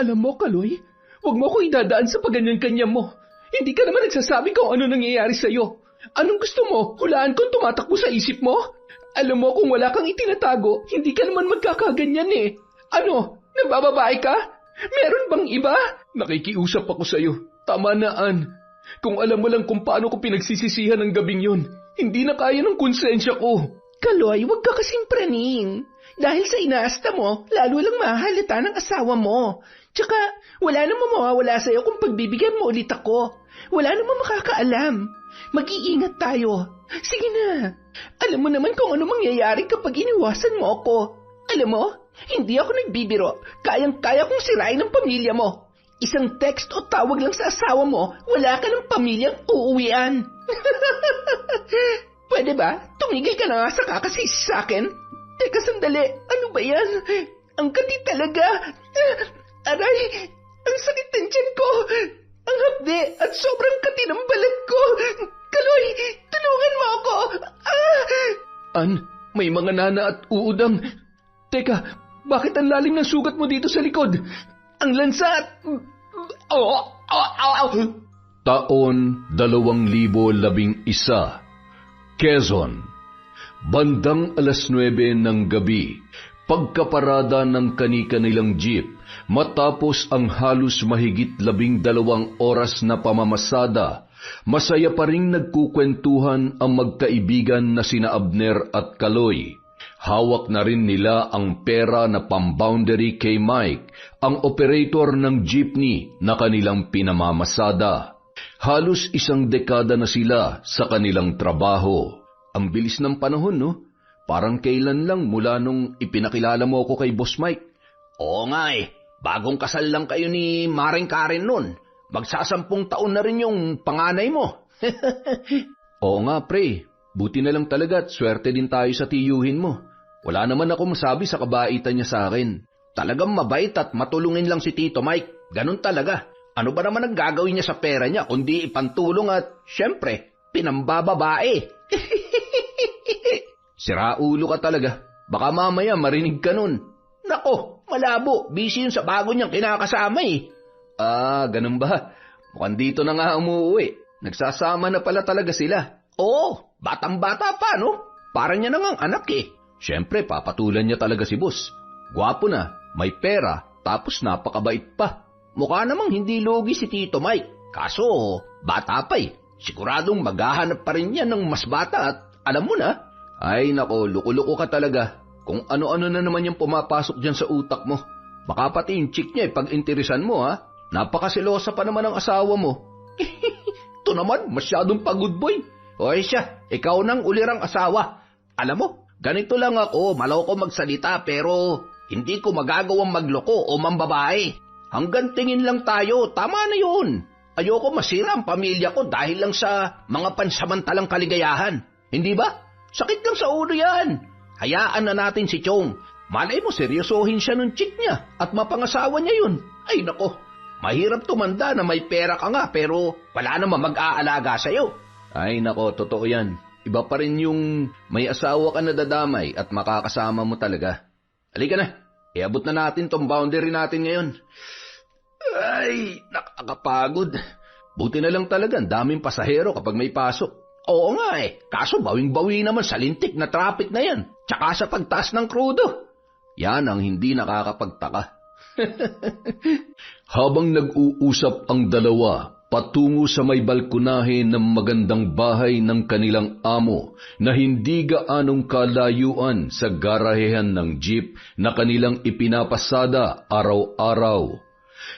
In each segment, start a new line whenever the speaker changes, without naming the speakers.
Alam mo, Kaloy, huwag mo ko idadaan sa paganyan-kanya mo. Hindi ka naman nagsasabi kung ano nangyayari sa'yo. Anong gusto mo? Hulaan kung tumatakbo sa isip mo? Alam mo, kung wala kang itinatago, hindi ka naman magkakaganyan eh. Ano? Nabababae ka? Meron bang iba? Nakikiusap ako sa'yo. Tama na, Ann. Kung alam mo lang kung paano ko pinagsisisihan ng gabing yon, hindi na kaya ng konsensya ko. Kaloy, huwag ka kasing praning. Dahil sa inaasta mo, lalo lang mahalata ng asawa mo. Tsaka, wala namang mawawala sa'yo kung pagbibigyan mo ulit ako. Wala namang makakaalam. Mag-iingat tayo. Sige na. Alam mo naman kung ano mangyayari kapag iniwasan mo ako. Alam mo, hindi ako nagbibiro. Kayang-kaya kong sirain ang pamilya mo. Isang text o tawag lang sa asawa mo, wala ka ng pamilyang uuwian. Pwede ba? Tumigil ka na nga sa kakasis sa akin. Teka sandali, ano ba yan? Ang kati talaga. Aray, ang sakit ng tiyan ko. Ang hapde at sobrang kati ng balat ko. Kaloy, tulungan mo ako. An, may mga nana at uudang. Teka, bakit ang lalim ng sugat mo dito sa likod? Ang lansa at...
Taon 2011, Quezon. Bandang 9:00 ng gabi, pagkaparada ng kani-kanilang jeep, matapos ang halos mahigit 12 oras na pamamasada, masaya pa ring nagkukwentuhan ang magkaibigan na sina Abner at Kaloy. Hawak na rin nila ang pera na pamboundary kay Mike, ang operator ng jeepney na kanilang pinamamasada. Halos 1 dekada na sila sa kanilang trabaho. Ang bilis ng panahon, no? Parang kailan lang mula nung ipinakilala mo ako kay Boss Mike.
Oo nga eh. Bagong kasal lang kayo ni Maring Karen nun. Magsasampung taon na rin yung panganay mo.
Oo nga, pre. Buti na lang talaga at swerte din tayo sa tiyuhin mo. Wala naman ako masabi sa kabaitan niya sa akin.
Talagang mabait at matulungin lang si Tito Mike. Ganun talaga. Ano ba naman ang gagawin niya sa pera niya kundi ipantulong at, syempre, pinambababae.
Siraulo ka talaga. Baka mamaya marinig ka nun.
Nako, malabo. Busy yun sa bago niyang kinakasama eh.
Ganun ba? Mukhang dito na nga umuwi. Nagsasama na pala talaga sila.
Oo, batang-bata pa, no? Parang niya na ngang anak eh.
Siyempre, papatulan niya talaga si boss. Gwapo na, may pera, tapos napakabait pa.
Mukha namang hindi lugi si Tito Mike. Kaso, bata pa eh. Siguradong maghahanap pa rin yan ng mas bata at alam mo na.
Ay nako, luko-luko ka talaga. Kung ano-ano na naman yung pumapasok dyan sa utak mo. Baka pati yung chick niya pag-interesan mo ha. Napakasilosa pa naman ang asawa mo.
Ito naman, masyadong pagod boy. Oy siya, ikaw nang ulirang asawa. Alam mo, ganito lang ako, maloko magsalita pero hindi ko magagawang magloko o mambabae. Hanggang tingin lang tayo, tama na yun. Ayoko masira ang pamilya ko dahil lang sa mga pansamantalang kaligayahan. Hindi ba? Sakit lang sa ulo yan. Hayaan na natin si Chong. Malay mo seryosohin siya ng chick niya at mapangasawa niya yun. Ay nako, mahirap tumanda na may pera ka nga pero wala naman mag-aalaga sa'yo.
Ay nako, totoo yan. Iba pa rin yung may asawa ka na dadamay at makakasama mo talaga. Halika na, iabot na natin tong boundary natin ngayon. Ay, nakakapagod. Buti na lang talaga, daming pasahero kapag may pasok.
Oo nga eh, kaso bawing-bawi naman sa lintik na traffic na yan, tsaka sa pagtaas ng krudo.
Yan ang hindi nakakapagtaka. Habang nag-uusap ang dalawa, patungo sa may balkonahe ng magandang bahay ng kanilang amo na hindi gaanong kalayuan sa garahehan ng jeep na kanilang ipinapasada araw-araw.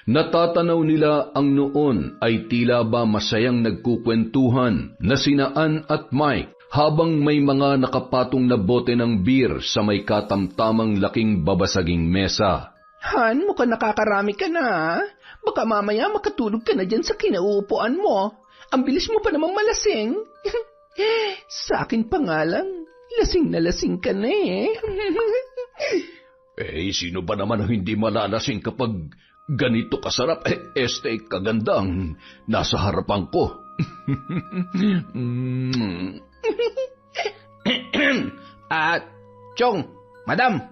Natatanaw nila ang noon ay tila ba masayang nagkukwentuhan na sina Ann at Mike habang may mga nakapatong na bote ng beer sa may katamtamang laking babasaging mesa.
Han, mukhang nakakarami ka na. Baka mamaya makatulog ka na dyan sa kinauupuan mo. Ang bilis mo pa namang malasing. Sa akin pa nga lang, lasing na lasing ka na eh.
Sino ba naman ang hindi malalasing kapag ganito kasarap steak kagandang nasa harapan ko?
Chong, madam,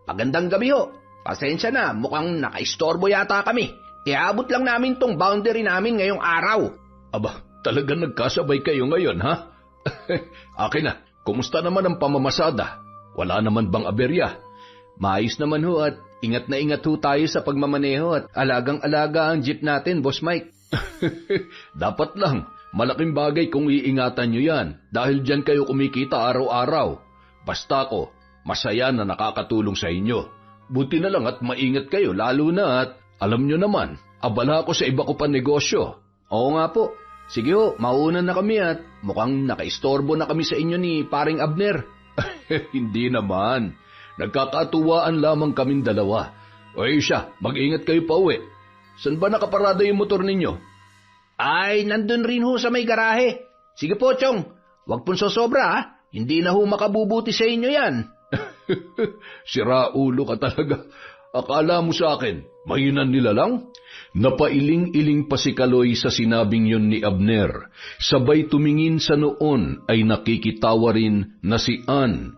magandang gabi ho. Pasensya na, mukhang nakaistorbo yata kami. Iabot lang namin tong boundary namin ngayong araw.
Aba, talagang nagkasabay kayo ngayon, ha? Akin na, kumusta naman ang pamamasada? Wala naman bang aberya?
Maayos naman ho at ingat na ingat ho tayo sa pagmamaneho at alagang-alaga ang jeep natin, Boss Mike.
Dapat lang, malaking bagay kung iingatan nyo yan dahil dyan kayo kumikita araw-araw. Basta ako, masaya na nakakatulong sa inyo. Buti na lang at maingat kayo lalo na at alam nyo naman, abala ako sa iba ko pa negosyo.
Oo nga po. Sige ho, mauunan na kami at mukhang nakaistorbo na kami sa inyo ni Paring Abner.
Hindi naman. Nagkakatuwaan lamang kaming dalawa. O siya, mag-ingat kayo pa uwi. Saan ba nakaparada yung motor ninyo?
Ay, nandun rin ho sa may garahe. Sige po, Chong. Huwag pong sosobra, ha? Hindi na ho makabubuti sa inyo yan.
Sira ulo ka talaga. Akala mo sa akin, mahinan nila lang? Napailing-iling pa si Kaloy sa sinabing yun ni Abner. Sabay tumingin sa noon ay nakikitawa rin na si Ann.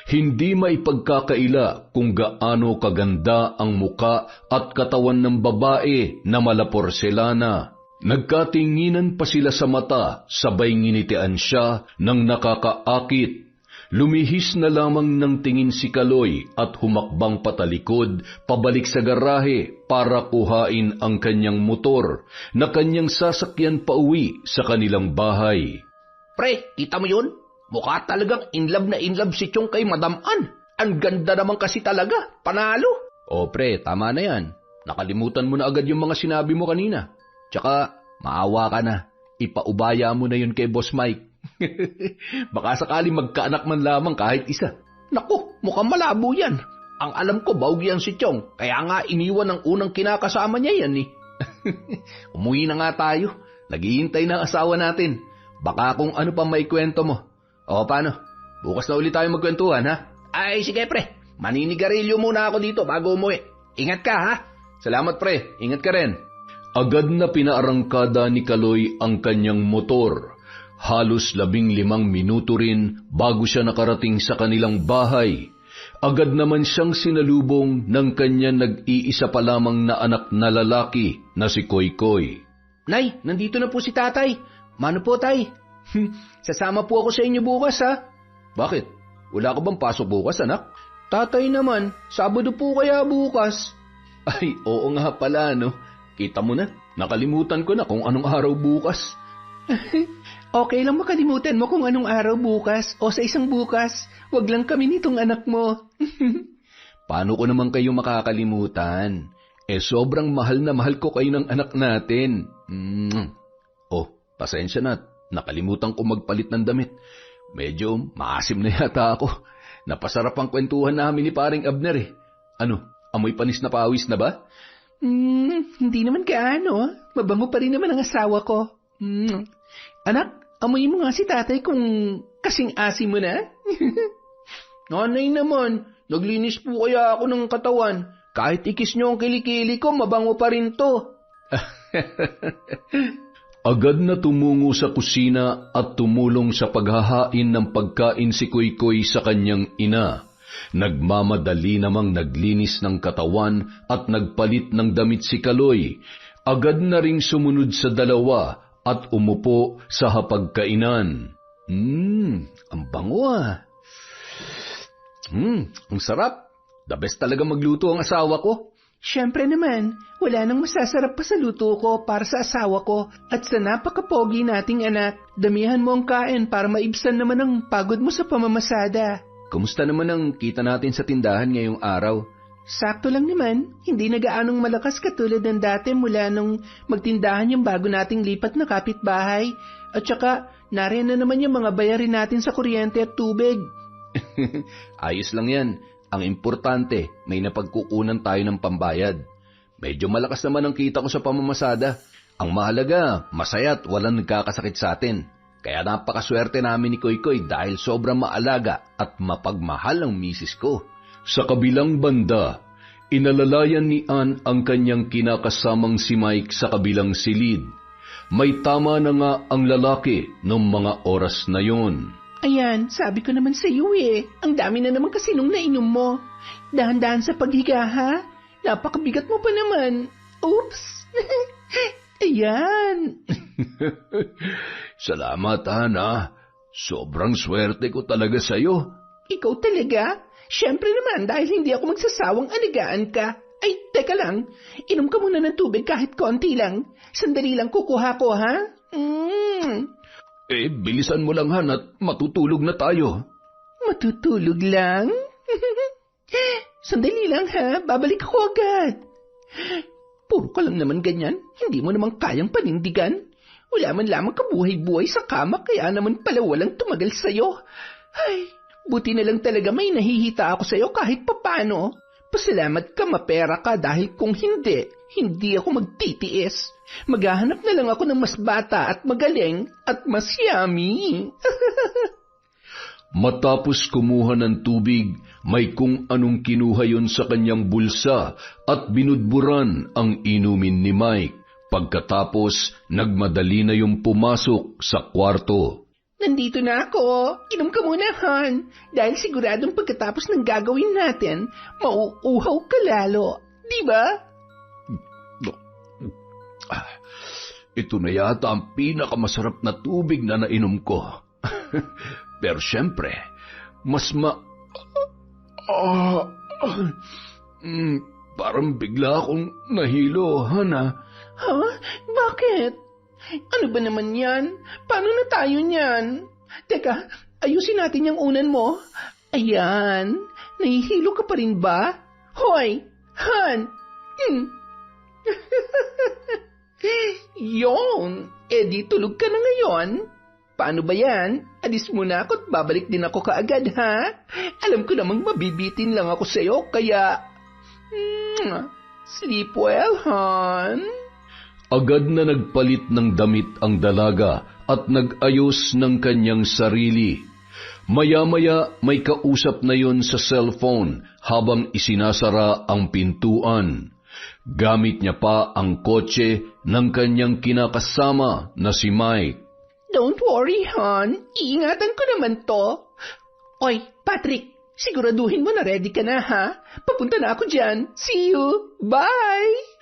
Hindi maipagkakaila kung gaano kaganda ang muka at katawan ng babae na malaporselana. Nagkatinginan pa sila sa mata, sabay nginitian siya ng nakakaakit. Lumihis na lamang ng tingin si Kaloy at humakbang patalikod, pabalik sa garahe para kuhain ang kanyang motor na kanyang sasakyan pauwi sa kanilang bahay.
Pre, kita mo yun? Mukha talagang inlove na inlove si Chong kay Madam Ann. Ang ganda naman kasi talaga, panalo.
O pre, tama na yan. Nakalimutan mo na agad yung mga sinabi mo kanina. Tsaka, maawa ka na. Ipaubaya mo na yun kay Boss Mike. Baka sakali magkaanak man lamang kahit isa.
Naku, mukhang malabo yan. Ang alam ko, baog yan si Chong. Kaya nga iniwan ang unang kinakasama niya yan eh.
Umuwi na nga tayo. Naghihintay na ang asawa natin. Baka kung ano pa may kwento mo. O paano? Bukas na ulit tayo magkwentuhan, ha?
Ay, sige pre. Maninigarilyo muna ako dito bago umuwi. Ingat ka, ha?
Salamat pre. Ingat ka rin. Agad na pinaarangkada ni Kaloy ang kanyang motor. Halos 15 minuto rin bago siya nakarating sa kanilang bahay. Agad naman siyang sinalubong ng kanyang nag-iisa pa lamang na anak na lalaki na si Koykoy.
Nay, nandito na po si tatay. Mano po tay? Sasama po ako sa inyo bukas ha.
Bakit? Wala ka bang pasok bukas anak?
Tatay naman, Sabado po kaya bukas.
Ay, oo nga pala no. Kita mo na, nakalimutan ko na kung anong araw bukas.
Okay lang makalimutan mo kung anong araw bukas o sa isang bukas. Wag lang kami nitong anak mo.
Paano ko naman kayo makakalimutan? Sobrang mahal na mahal ko kayo ng anak natin. Oh, pasensya na. Nakalimutan ko magpalit ng damit. Medyo maasim na yata ako. Napasarap ang kwentuhan namin ni Paring Abner eh. Ano, amoy panis na pawis na ba?
Hindi naman gaano. Mabango pa rin naman ang asawa ko. Anak, amoy mo nga si tatay kung kasing asim mo na.
Nanay naman, naglinis po kaya ako ng katawan. Kahit ikis nyo ang kilikili ko, mabango pa rin to.
Agad na tumungo sa kusina at tumulong sa paghahain ng pagkain si Koykoy sa kanyang ina. Nagmamadali namang naglinis ng katawan at nagpalit ng damit si Kaloy. Agad na ring sumunod sa dalawa at umupo sa hapagkainan. Ang bango ah. Ang sarap. The best talaga magluto ang asawa ko.
Siyempre naman, wala nang masasarap pa sa luto ko para sa asawa ko at sa napakapogi nating anak. Damihan mo ang kain para maibsan naman ang pagod mo sa pamamasada.
Kumusta naman ang kita natin sa tindahan ngayong araw?
Sakto lang naman, hindi na gaanong malakas katulad ng dati mula nung magtindahan yung bago nating lipat na kapitbahay. At saka, nariyan na naman yung mga bayarin natin sa kuryente at tubig.
Ayos lang yan. Ang importante, may napagkukunan tayo ng pambayad. Medyo malakas naman ang kita ko sa pamamasada. Ang mahalaga, masaya at walang nagkakasakit sa atin. Kaya napakaswerte namin ni Koykoy dahil sobrang maalaga at mapagmahal ang misis ko. Sa kabilang banda, inalalayan ni Ann ang kanyang kinakasamang si Mike sa kabilang silid. May tama na nga ang lalaki noong mga oras na yon.
Ayan, sabi ko naman sa iyo ang dami na naman kasi nung nainom mo. Dahan-dahan sa paghiga ha, napakabigat mo pa naman. Oops! Ayan.
Salamat, Hana. Sobrang swerte ko talaga sa'yo.
Ikaw talaga? Siyempre naman dahil hindi ako magsasawang alagaan ka. Ay, teka lang. Inom ka muna ng tubig kahit konti lang. Sandali lang kukuha ko, ha?
Bilisan mo lang, Han, at matutulog na tayo.
Matutulog lang? Sandali lang, ha? Babalik ako agad. Puro ka lang naman ganyan. Hindi mo naman kayang panindigan. Wala man lamang kabuhay-buhay sa kama, kaya naman pala walang tumagal sa'yo. Ay, buti na lang talaga may nahihita ako sa'yo kahit papano. Pasalamat ka, mapera ka, dahil kung hindi ako magtitiis. Maghahanap na lang ako ng mas bata at magaling at mas yummy.
Matapos kumuha ng tubig, may kung anong kinuha yon sa kanyang bulsa at binudburan ang inumin ni Mike. Pagkatapos, nagmadali na yung pumasok sa kwarto.
Nandito na ako. Inom ka muna, Han. Dahil siguradong pagkatapos ng gagawin natin, mauuhaw ka lalo. Di ba?
Ito na yata ang pinakamasarap na tubig na nainom ko. Pero syempre, parang bigla akong nahilo, Hana.
Ha? Bakit? Ano ba naman yan? Paano na tayo niyan? Teka, ayusin natin yung unan mo. Ayan, nahihilo ka pa rin ba? Hoy, Han! Yon, di tulog ka na ngayon. Paano ba yan? Alis muna ako at babalik din ako kaagad, ha? Alam ko namang mabibitin lang ako sa'yo, kaya... sleep well, Han.
Agad na nagpalit ng damit ang dalaga at nag-ayos ng kanyang sarili. Maya-maya may kausap na yon sa cellphone habang isinasara ang pintuan. Gamit niya pa ang kotse ng kanyang kinakasama na si Mike.
Don't worry, Han. Iingatan ko naman to. Oy, Patrick, siguraduhin mo na ready ka na, ha? Papunta na ako dyan. See you. Bye!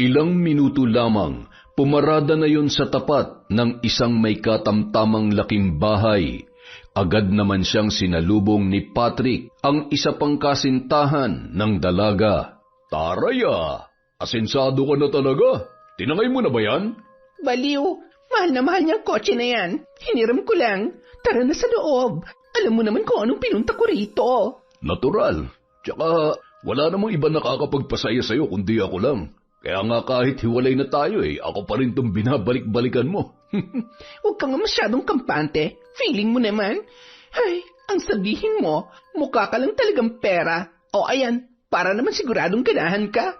Ilang minuto lamang, pumarada na yon sa tapat ng isang may katamtamang laking bahay. Agad naman siyang sinalubong ni Patrick, ang isa pang kasintahan ng dalaga. Taraya! Asensado ka na talaga. Tinangay mo na ba yan?
Baliw, mahal na mahal niyang kotse na yan. Hiniram ko lang. Tara na sa loob. Alam mo naman kung anong pinunta ko rito.
Natural. Tsaka wala namang iba nakakapagpasaya sa'yo kundi ako lang. Kaya nga kahit hiwalay na tayo ako pa rin itong binabalik-balikan mo.
Huwag ka nga masyadong kampante. Feeling mo naman. Ay, ang sabihin mo, mukha ka lang talagang pera. O ayan, para naman siguradong ganahan ka.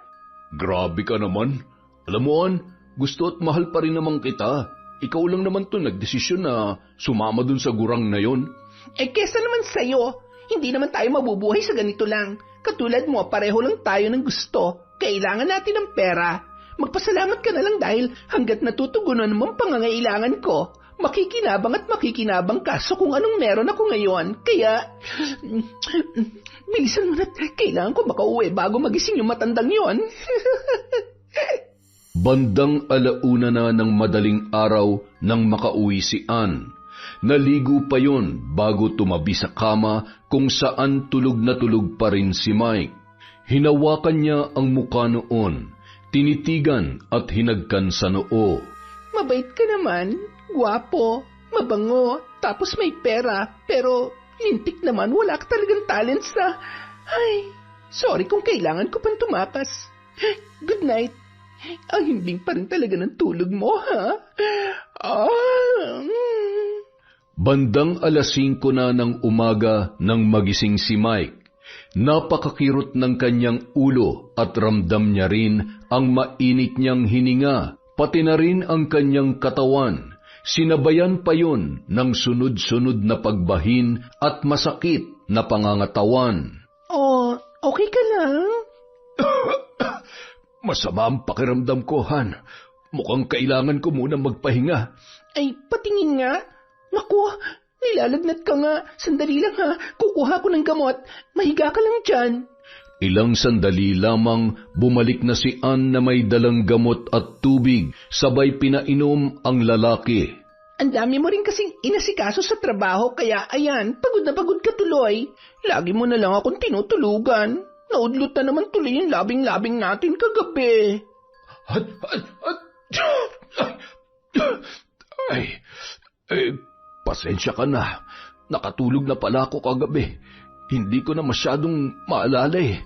Grabe ka naman. Alam mo, gusto at mahal pa rin naman kita. Ikaw lang naman to nagdesisyon na sumama dun sa gurang na yon.
Kesa naman sa'yo, hindi naman tayo mabubuhay sa ganito lang. Katulad mo, pareho lang tayo ng gusto. Kailangan natin ng pera. Magpasalamat ka na lang dahil hanggat natutugunan mo ang pangangailangan ko, makikinabang at makikinabang ka sa kung anong meron ako ngayon. Kaya, bilisan mo na, kailangan ko makauwi bago magising yung matandang yon.
Bandang 1:00 na ng madaling araw nang makauwi si Ann. Naligo pa yon bago tumabi sa kama kung saan tulog na tulog pa rin si Mike. Hinawakan niya ang mukha noon, tinitigan at hinagkan sa noo.
Mabait ka naman, gwapo, mabango, tapos may pera, pero lintik naman, wala ka talagang talent sa... Ay, sorry kung kailangan ko pang tumakas. Good night. Ang himbing pa rin talaga ng tulog mo, ha?
Bandang 5:00 na ng umaga nang magising si Mike. Napakakirot ng kanyang ulo at ramdam niya rin ang mainit niyang hininga, pati na rin ang kanyang katawan. Sinabayan pa yon ng sunod-sunod na pagbahin at masakit na pangangatawan.
Oh, okay ka lang?
Masama ang pakiramdam ko, Han. Mukhang kailangan ko muna magpahinga.
Ay, patingin nga. Naku, Nilalagnat ka nga. Sandali lang ha. Kukuha ko ng gamot. Mahiga ka lang dyan.
Ilang sandali lamang bumalik na si Ann na may dalang gamot at tubig, sabay pinainom ang lalaki.
Ang dami mo rin kasing inasikaso sa trabaho, kaya ayan, pagod na pagod ka tuloy. Lagi mo na lang akong tinutulugan. Naudlot na naman tuloy yung labing-labing natin kagabi.
Pasensya ka na. Nakatulog na pala ako kagabi. Hindi ko na masyadong maalala eh.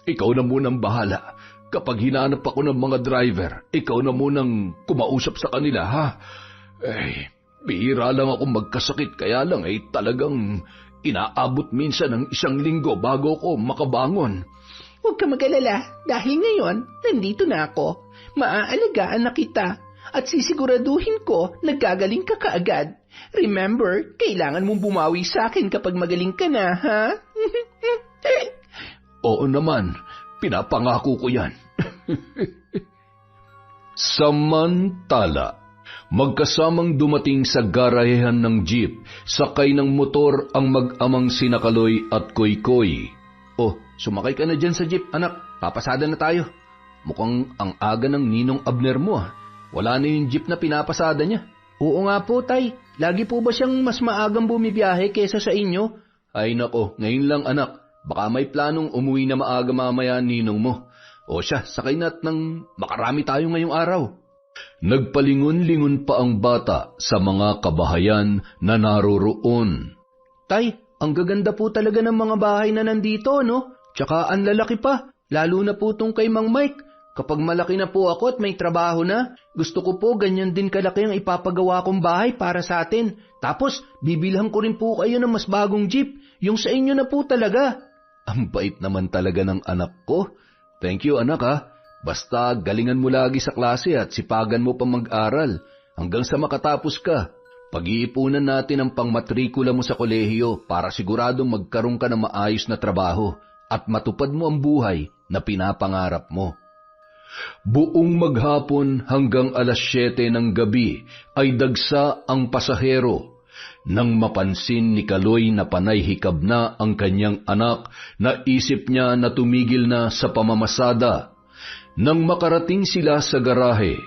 Ikaw na munang bahala. Kapag hinahanap ako ng mga driver, ikaw na munang kumausap sa kanila, ha? Bihira lang ako magkasakit, kaya lang talagang inaabot minsan ng 1 linggo bago ko makabangon.
Huwag ka mag-alala, dahil ngayon, nandito na ako. Maaalagaan na kita, at sisiguraduhin ko na gagaling ka kaagad. Remember, kailangan mong bumawi sa akin kapag magaling ka na, ha?
Oo naman, pinapangako ko yan. Samantala, magkasamang dumating sa garahehan ng jeep, sakay ng motor ang mag-amang sina Kaloy at Koykoy. Oh, sumakay ka na dyan sa jeep, anak. Papasada na tayo. Mukhang ang aga ng ninong Abner mo, ah. Wala na yung jeep na pinapasada niya.
Oo nga po, tay. Lagi po ba siyang mas maagang bumibiyahe kesa sa inyo?
Ay nako, ngayon lang anak. Baka may planong umuwi na maaga mamaya ninong mo. O siya, sakay na't nang makarami tayo ngayong araw. Nagpalingon-lingon pa ang bata sa mga kabahayan na naroroon.
Tay, ang gaganda po talaga ng mga bahay na nandito, no? Tsaka ang lalaki pa, lalo na po tong kay Mang Mike. Kapag malaki na po ako at may trabaho na, gusto ko po ganyan din kalaki ang ipapagawa kong bahay para sa atin. Tapos, bibilhan ko rin po kayo ng mas bagong jeep, yung sa inyo na po talaga.
Ang bait naman talaga ng anak ko. Thank you anak ha. Basta galingan mo lagi sa klase at sipagan mo pa mag-aral hanggang sa makatapos ka. Pag-iipunan natin ang pangmatrikula mo sa kolehiyo para siguradong magkaroon ka ng maayos na trabaho at matupad mo ang buhay na pinapangarap mo. Buong maghapon hanggang 7:00 ng gabi ay dagsa ang pasahero. Nang mapansin ni Kaloy na panay hikab na ang kanyang anak, naisip niya na tumigil na sa pamamasada. Nang makarating sila sa garahe,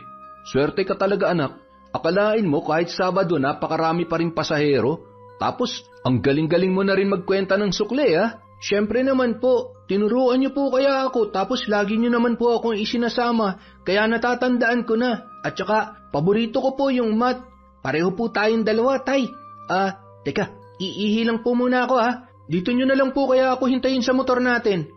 "Swerte ka talaga anak. Akalain mo kahit Sabado napakarami pa rin pasahero. Tapos ang galing-galing mo na rin magkwenta ng sukle ha."
Siyempre naman po, tinuruan niyo po kaya ako tapos lagi niyo naman po akong isinasama, kaya natatandaan ko na. At saka, paborito ko po yung math. Pareho po tayong dalawa, tay. Teka, iihi lang po muna ako ha. Dito niyo na lang po kaya ako hintayin sa motor natin.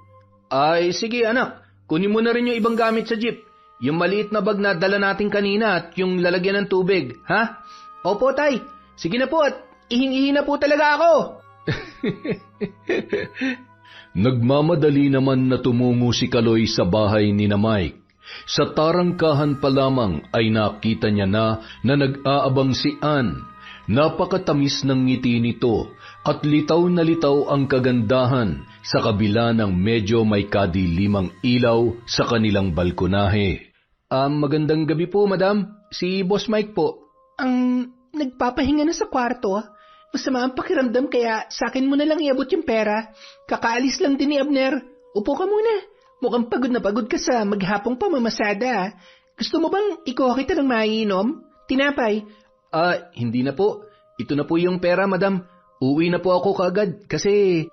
Ay, sige anak, kunin mo na rin yung ibang gamit sa jeep. Yung maliit na bag na dala natin kanina at yung lalagyan ng tubig, ha? Opo, tay. Sige na po at ihing-ihi na po talaga ako.
Nagmamadali naman na tumungo si Kaloy sa bahay ni na Mike. Sa tarangkahan pa lamang ay nakita niya na nag-aabang si Ann. Napakatamis ng ngiti nito at litaw na litaw ang kagandahan sa kabila ng medyo may kadilimang ilaw sa kanilang balkonahe.
Magandang gabi po, madam. Si Boss Mike po. Nagpapahinga na sa kwarto. Masama ang pakiramdam kaya sa akin mo na lang iabot yung pera. Kakaalis lang din ni Abner. Upo ka muna. Mukhang pagod na pagod ka sa maghapong pamamasada. Gusto mo bang ikuha kita ng maiinom? Tinapay? Hindi na po. Ito na po yung pera, madam. Uuwi na po ako kaagad kasi...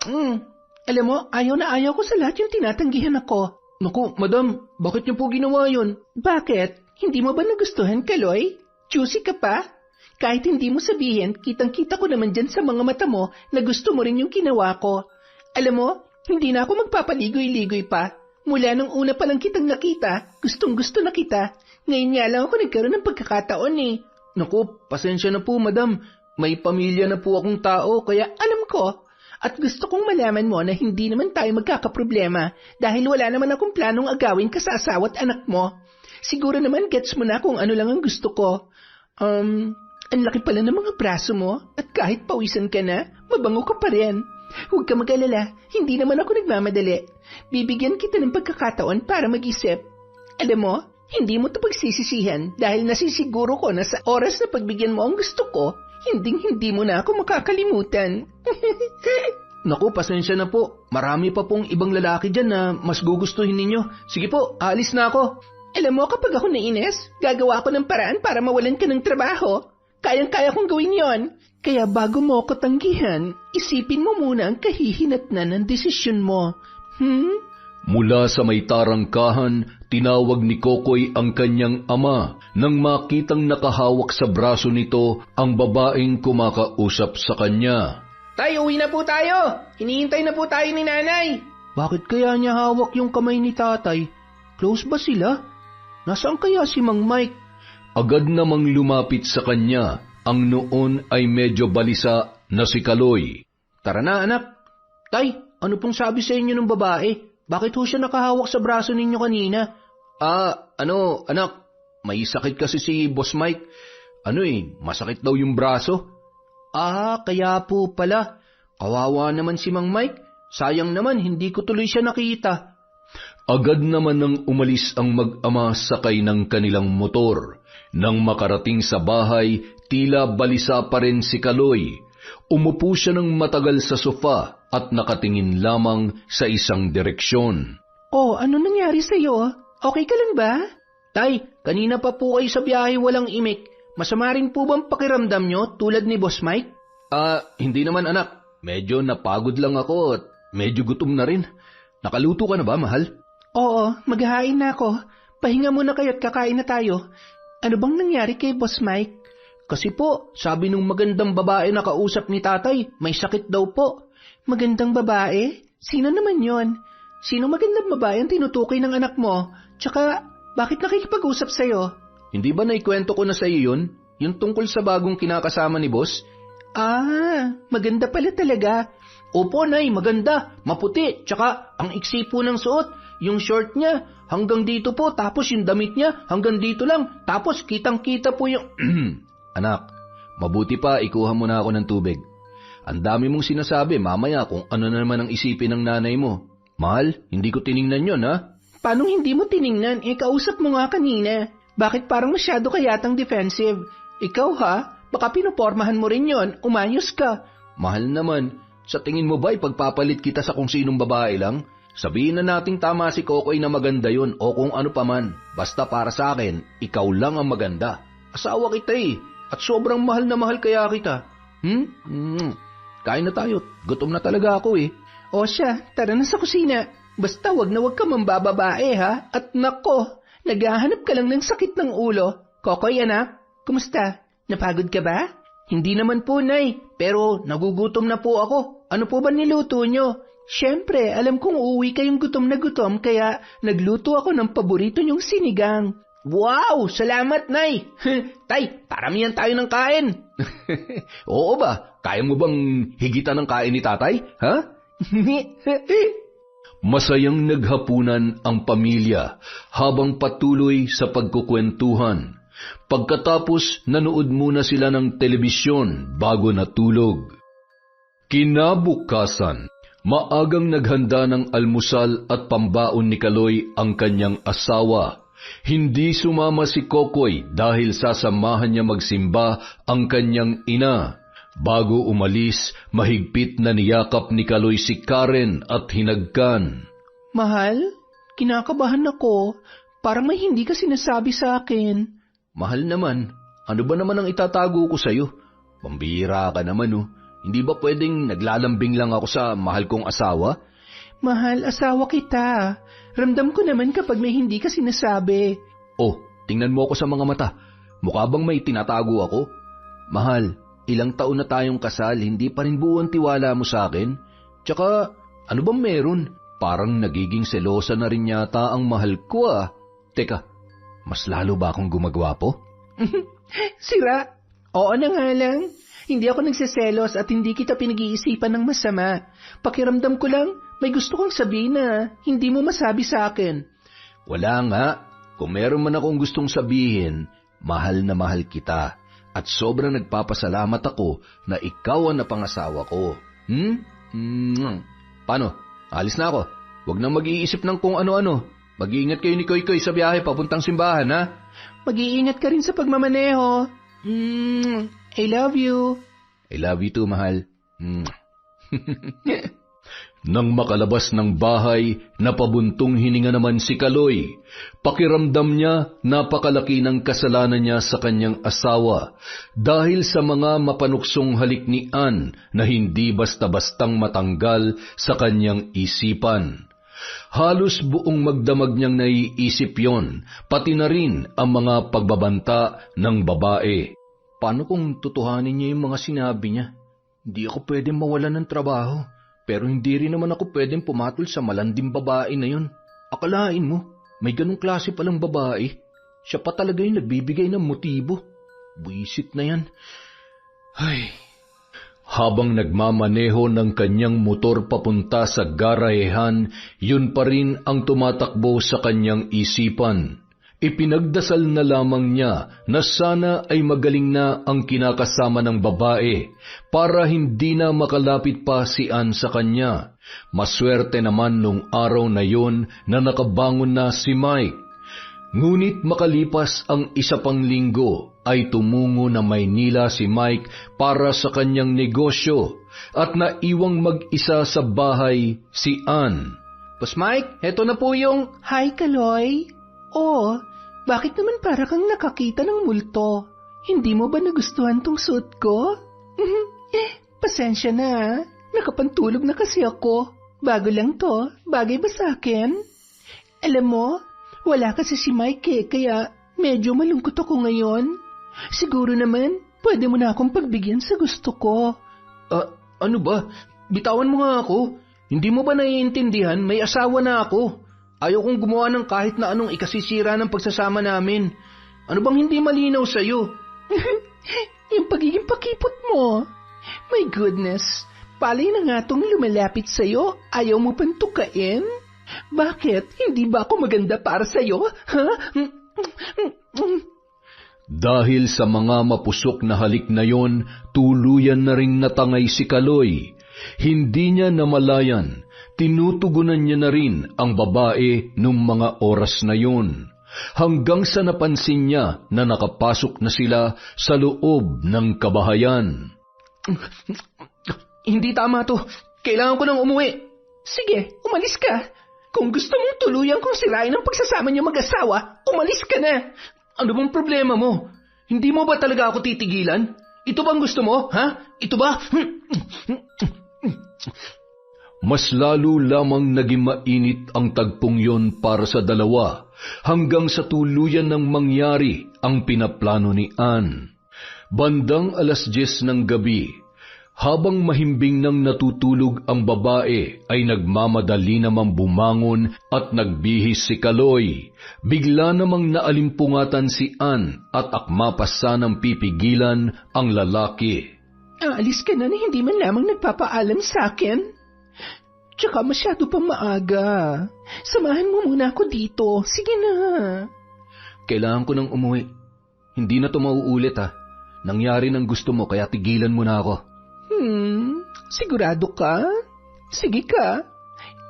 alam mo, ayaw na ayaw ko sa lahat yung tinatanggihan ako. Naku, madam, bakit niyo po ginawa yun? Bakit? Hindi mo ba nagustuhan, Kaloy? Juicy ka pa? Kahit hindi mo sabihin, kitang-kita ko naman dyan sa mga mata mo na gusto mo rin yung ginawa ko. Alam mo, hindi na ako magpapaligoy-ligoy pa. Mula nung una pa lang kitang nakita, gustong-gusto na kita. Ngayon nga lang ako nagkaroon ng pagkakataon eh. Naku, pasensya na po madam. May pamilya na po akong tao kaya alam ko. At gusto kong malaman mo na hindi naman tayo magkakaproblema dahil wala naman akong planong agawin ka sa asawa at anak mo. Siguro naman gets mo na kung ano lang ang gusto ko. Ang laki pala ng mga braso mo at kahit pawisan ka na, mabango ka pa rin. Huwag ka mag-alala, hindi naman ako nagmamadali. Bibigyan kita ng pagkakataon para mag-isip. Alam mo, hindi mo ito pagsisisihan dahil nasisiguro ko na sa oras na pagbigyan mo ang gusto ko, Hinding-hindi mo na ako makakalimutan.
Naku, pasensya na po. Marami pa pong ibang lalaki dyan na mas gugustuhin ninyo. Sige po, aalis na ako.
Alam mo, kapag ako nainis, gagawa ako ng paraan para mawalan ka ng trabaho. Kayang-kaya kong gawin yon. Kaya bago mo ako tanggihan, isipin mo muna ang kahihinatnan ng desisyon mo.
Mula sa may tarangkahan, tinawag ni Kokoy ang kanyang ama nang makitang nakahawak sa braso nito ang babaeng kumakausap sa kanya.
Tay, uwi na po tayo. Hinihintay na po tayo ni nanay.
Bakit kaya niya hawak yung kamay ni tatay? Close ba sila? Nasaan kaya si Mang Mike?
Agad namang lumapit sa kanya ang noon ay medyo balisa na si Kaloy.
Tara na, anak. Tay, ano pong sabi sa inyo ng babae? Bakit ho siya nakahawak sa braso ninyo kanina? Anak, may sakit kasi si Boss Mike. Masakit daw yung braso. Kaya po pala. Kawawa naman si Mang Mike. Sayang naman, hindi ko tuloy siya nakita.
Agad naman nang umalis ang mag-ama sakay ng kanilang motor. Nang makarating sa bahay, tila balisa pa rin si Kaloy. Umupo siya ng matagal sa sofa at nakatingin lamang sa isang direksyon.
Oh, ano nangyari sa'yo? Okay ka lang ba?
Tay, kanina pa po kayo sa biyahe walang imik. Masama rin po bang pakiramdam nyo tulad ni Boss Mike? Hindi naman anak. Medyo napagod lang ako at medyo gutom na rin. Nakaluto ka na ba, mahal?
Oo, maghahain na ako. Pahinga muna kayo at kakain na tayo. Ano bang nangyari kay Boss Mike?
Kasi po, sabi nung magandang babae na kausap ni tatay, may sakit daw po.
Magandang babae? Sino naman yon? Sino magandang babae ang tinutukoy ng anak mo? Tsaka, bakit nakikipag-usap sa'yo?
Hindi ba naikwento ko na sa iyo yun? Yung tungkol sa bagong kinakasama ni boss?
Maganda pala talaga.
Opo, Nay, maganda. Maputi, tsaka ang iksi po ng suot. Yung short niya, hanggang dito po, tapos yung damit niya, hanggang dito lang. Tapos kitang-kita po yung... Anak, mabuti pa ikuha mo na ako ng tubig. Ang dami mong sinasabi, mamaya kung ano na naman ang isipin ng nanay mo. Mahal, hindi ko tiningnan yon, ha?
Paano hindi mo tiningnan? Kausap mo nga kanina. Bakit parang masyado ka yatang defensive? Ikaw ha? Baka pinupormahan mo rin yon, umayos ka.
Mahal naman, sa tingin mo ba ipagpapalit kita sa kung sinong babae lang? Sabihin na nating tama si Kokoy na maganda yon o kung ano paman. Basta para sa akin, ikaw lang ang maganda. Asawa kita at sobrang mahal na mahal kaya kita. Kain na tayo, gutom na talaga ako
O siya, tara na sa kusina. Basta wag na wag ka mambababae ha. At nako, naghahanap ka lang ng sakit ng ulo. Kokoy anak, kumusta? Napagod ka ba?
Hindi naman po, Nay, pero nagugutom na po ako. Ano po ba niluto nyo?
Siyempre, alam kong uuwi kayong gutom na gutom kaya nagluto ako ng paborito nyong sinigang.
Wow! Salamat, Nay! Tay, paramihan tayo ng kain. Oo ba? Kaya mo bang higitan ng kain ni tatay? Ha?
Masayang naghapunan ang pamilya habang patuloy sa pagkukwentuhan. Pagkatapos, nanood muna sila ng telebisyon bago natulog. Kinabukasan, maagang naghanda ng almusal at pambaon ni Kaloy ang kanyang asawa. Hindi sumama si Kokoy dahil sasamahan niya magsimba ang kanyang ina. Bago umalis, mahigpit na niyakap ni Kaloy si Karen at hinagkan.
Mahal, kinakabahan ako. Parang may hindi ka sinasabi sa akin.
Mahal naman, ano ba naman ang itatago ko sa'yo? Pambihira ka naman Hindi ba pwedeng naglalambing lang ako sa mahal kong asawa?
Mahal, asawa kita. Ramdam ko naman kapag may hindi ka sinasabi.
Oh, tingnan mo ako sa mga mata. Mukha bang may tinatago ako? Mahal, ilang taon na tayong kasal, hindi pa rin buo ang tiwala mo sa akin. Tsaka, ano bang meron? Parang nagiging selosa na rin yata ang mahal ko Teka, mas lalo ba akong gumagwapo?
Sira, oo na nga lang. Hindi ako nagseselos at hindi kita pinag-iisipan ng masama. Pakiramdam ko lang, may gusto kong sabihin na hindi mo masabi sa akin.
Wala nga. Kung meron man akong gustong sabihin, mahal na mahal kita. At sobrang nagpapasalamat ako na ikaw ang napangasawa ko. Paano? Alis na ako. Huwag nang mag-iisip ng kung ano-ano. Mag-iingat kayo ni Koy sa biyahe papuntang simbahan, ha?
Mag-iingat ka rin sa pagmamaneho. I love you.
I love you too, mahal.
Nang makalabas ng bahay, napabuntong hininga naman si Kaloy. Pakiramdam niya, napakalaki ng kasalanan niya sa kanyang asawa dahil sa mga mapanuksong halik ni Ann na hindi basta-bastang matanggal sa kanyang isipan. Halos buong magdamag niyang naiisip yon, pati na rin ang mga pagbabanta ng babae.
Paano kung tutuhanin niya yung mga sinabi niya? Hindi ako pwedeng mawalan ng trabaho. Pero hindi rin naman ako pwedeng pumatol sa malanding babae na yun. Akalain mo, may ganong klase palang babae. Siya pa talaga yung nagbibigay ng motibo. Buisit na yan. Ay.
Habang nagmamaneho ng kanyang motor papunta sa garahehan, yun pa rin ang tumatakbo sa kanyang isipan. Ipinagdasal na lamang niya na sana ay magaling na ang kinakasama ng babae para hindi na makalapit pa si Ann sa kanya. Maswerte naman nung araw na yon na nakabangon na si Mike. Ngunit makalipas ang isa pang linggo ay tumungo na Maynila si Mike para sa kanyang negosyo at naiwang mag-isa sa bahay si Ann.
Boss Mike, eto na po yung...
Hi, Kaloy. Oh, bakit naman para kang nakakita ng multo? Hindi mo ba nagustuhan tong suit ko? Pasensya na. Nakapantulog na kasi ako. Bago lang to. Bagay ba sa akin? Alam mo, wala kasi si Mike kaya medyo malungkot ako ngayon. Siguro naman, pwede mo na akong pagbigyan sa gusto ko.
Ano ba? Bitawan mo nga ako. Hindi mo ba naiintindihan? May asawa na ako. Ayaw kong gumawa ng kahit na anong ikasisira ng pagsasama namin. Ano bang hindi malinaw sa'yo?
Yung pagiging pakipot mo. My goodness, palay na nga tong lumalapit sa'yo. Ayaw mo pang tukain? Bakit? Hindi ba ako maganda para sa'yo? Ha?
Dahil sa mga mapusok na halik na yon, tuluyan na ring natangay si Kaloy. Hindi niya namalayan, tinutugunan niya na rin ang babae nung mga oras na yon. Hanggang sa napansin niya na nakapasok na sila sa loob ng kabahayan.
Hindi tama to. Kailangan ko nang umuwi.
Sige, umalis ka. Kung gusto mong tuluyan kong sirain ang pagsasama niyo mag-asawa, umalis ka na.
Ano bang problema mo? Hindi mo ba talaga ako titigilan? Ito bang gusto mo, ha? Ito ba?
Mas lalo lamang naging mainit ang tagpong yon para sa dalawa hanggang sa tuluyan ng mangyari ang pinaplano ni Ann. Bandang 10:00 ng gabi, habang mahimbing nang natutulog ang babae ay nagmamadali namang bumangon at nagbihis si Kaloy. Bigla namang naalimpungatan si Ann at akma pa sanang pipigilan ang lalaki.
Aalis ka na hindi man lamang nagpapaalam sa akin. Tsaka masyado pang maaga. Samahan mo muna ako dito. Sige na.
Kailangan ko nang umuwi. Hindi na to mauulit ha. Nangyari ng gusto mo kaya tigilan mo na ako.
Sigurado ka? Sige ka.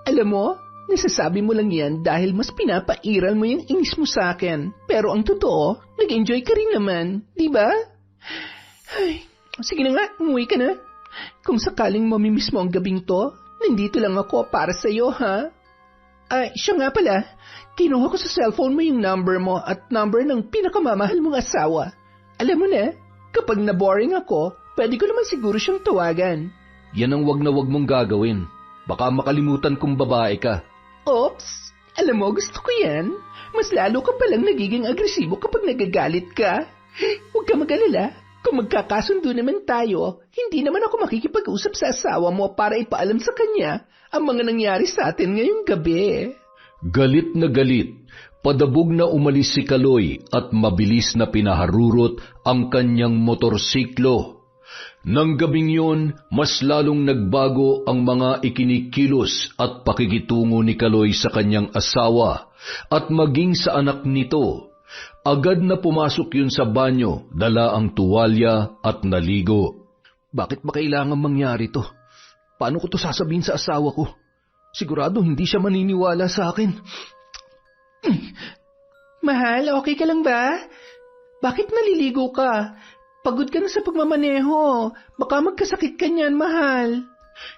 Alam mo, nasasabi mo lang yan dahil mas pinapairal mo yung inis mo sa akin. Pero ang totoo, nag-enjoy ka rin naman. Di ba? Ay, sige na nga, umuwi ka na. Kung sakaling mamimiss mo ang gabing to, nandito lang ako para sa'yo, ha? Ay, siya nga pala, kinuha ko sa cellphone mo yung number mo at number ng pinakamamahal mong asawa. Alam mo na, kapag na-boring ako, pwede ko naman siguro siyang tawagan.
Yan ang wag na wag mong gagawin. Baka makalimutan kong babae ka.
Oops, alam mo, gusto ko yan. Mas lalo ka palang nagiging agresibo kapag nagagalit ka. Huwag ka mag-alala. Kung magkakasundo naman tayo, hindi naman ako makikipag-usap sa asawa mo para ipaalam sa kanya ang mga nangyari sa atin ngayong gabi.
Galit na galit, padabog na umalis si Kaloy at mabilis na pinaharurot ang kanyang motorsiklo. Nang gabing yon, mas lalong nagbago ang mga ikinikilos at pakikitungo ni Kaloy sa kanyang asawa at maging sa anak nito. Agad na pumasok yun sa banyo, dala ang tuwalya at naligo.
Bakit ba kailangan mangyari to? Paano ko to sasabihin sa asawa ko? Sigurado hindi siya maniniwala sa akin.
Mahal, okay ka lang ba? Bakit naliligo ka? Pagod ka na sa pagmamaneho. Baka magkasakit ka niyan, mahal.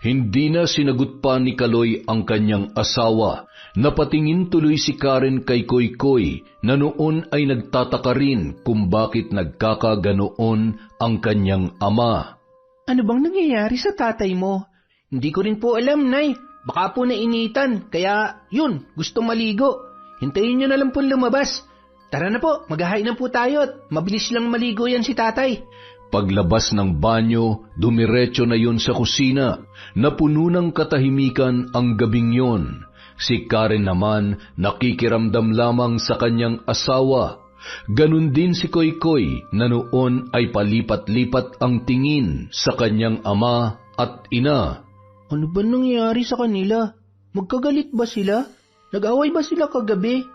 Hindi na sinagot pa ni Kaloy ang kanyang asawa. Napatingin tuloy si Karen kay Koykoy na noon ay nagtataka rin kung bakit nagkakaganoon ang kanyang ama.
Ano bang nangyayari sa tatay mo? Hindi ko rin po alam, Nay. Baka po nainitan, kaya yun, gusto maligo. Hintayin nyo na lang po lumabas. Tara na po, maghahain na po tayo at mabilis lang maligo yan si tatay.
Paglabas ng banyo, dumiretso na yon sa kusina, na puno ng katahimikan ang gabing yon. Si Karen naman nakikiramdam lamang sa kanyang asawa. Ganun din si Koykoy na noon ay palipat-lipat ang tingin sa kanyang ama at ina.
Ano ba nangyayari sa kanila? Magkagalit ba sila? Nag-away ba sila kagabi?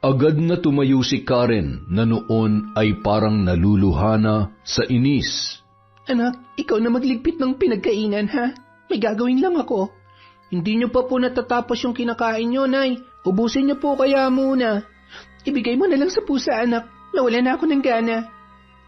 Agad na tumayo si Karen na noon ay parang naluluhana sa inis.
Anak, ikaw na magligpit ng pinagkainan, ha? May gagawin lang ako. Hindi niyo pa po natatapos yung kinakain niyo, Nay. Ubusin niyo po kaya muna. Ibigay mo na lang sa pusa, anak. Nawala na ako ng gana.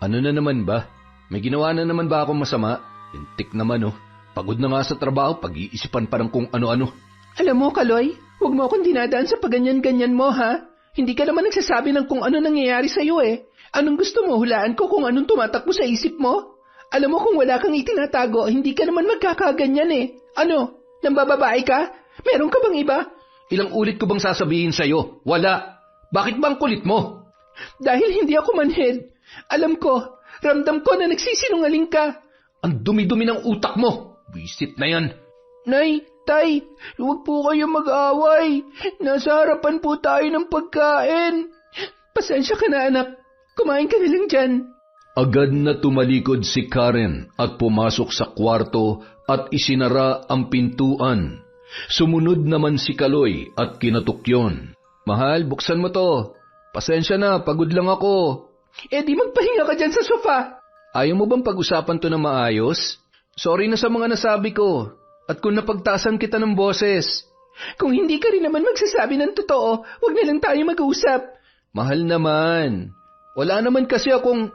Ano na naman ba? May ginawa na naman ba akong masama? Intik naman, oh. Pagod na nga sa trabaho, pag-iisipan pa ng kung ano-ano.
Alam mo, Kaloy, huwag mo akong dinadaan sa paganyan-ganyan mo, ha? Hindi ka naman nagsasabi ng kung ano nangyayari sa'yo, eh. Anong gusto mo? Hulaan ko kung anong tumatakbo sa isip mo? Alam mo kung wala kang itinatago, hindi ka naman magkakaganyan, eh. Ano? Nambababae ka? Meron ka bang iba?
Ilang ulit ko bang sasabihin sa'yo? Wala. Bakit bang kulit mo?
Dahil hindi ako manhid. Alam ko, ramdam ko na nagsisinungaling ka.
Ang dumi-dumi ng utak mo. Visit na yan.
Nay, Tay, huwag po kayo mag-away. Nasa harapan po tayo ng pagkain. Pasensya ka na, anak. Kumain ka na lang dyan.
Agad na tumalikod si Karen at pumasok sa kwarto at isinara ang pintuan. Sumunod naman si Kaloy at kinatok yun.
Mahal, buksan mo to. Pasensya na, pagod lang ako.
Eh di magpahinga ka dyan sa sofa.
Ayaw mo bang pag-usapan to na maayos? Sorry na sa mga nasabi ko. At kung napagtaasan kita ng boses.
Kung hindi ka rin naman magsasabi ng totoo, huwag na lang tayo mag-usap.
Mahal naman. Wala naman kasi akong...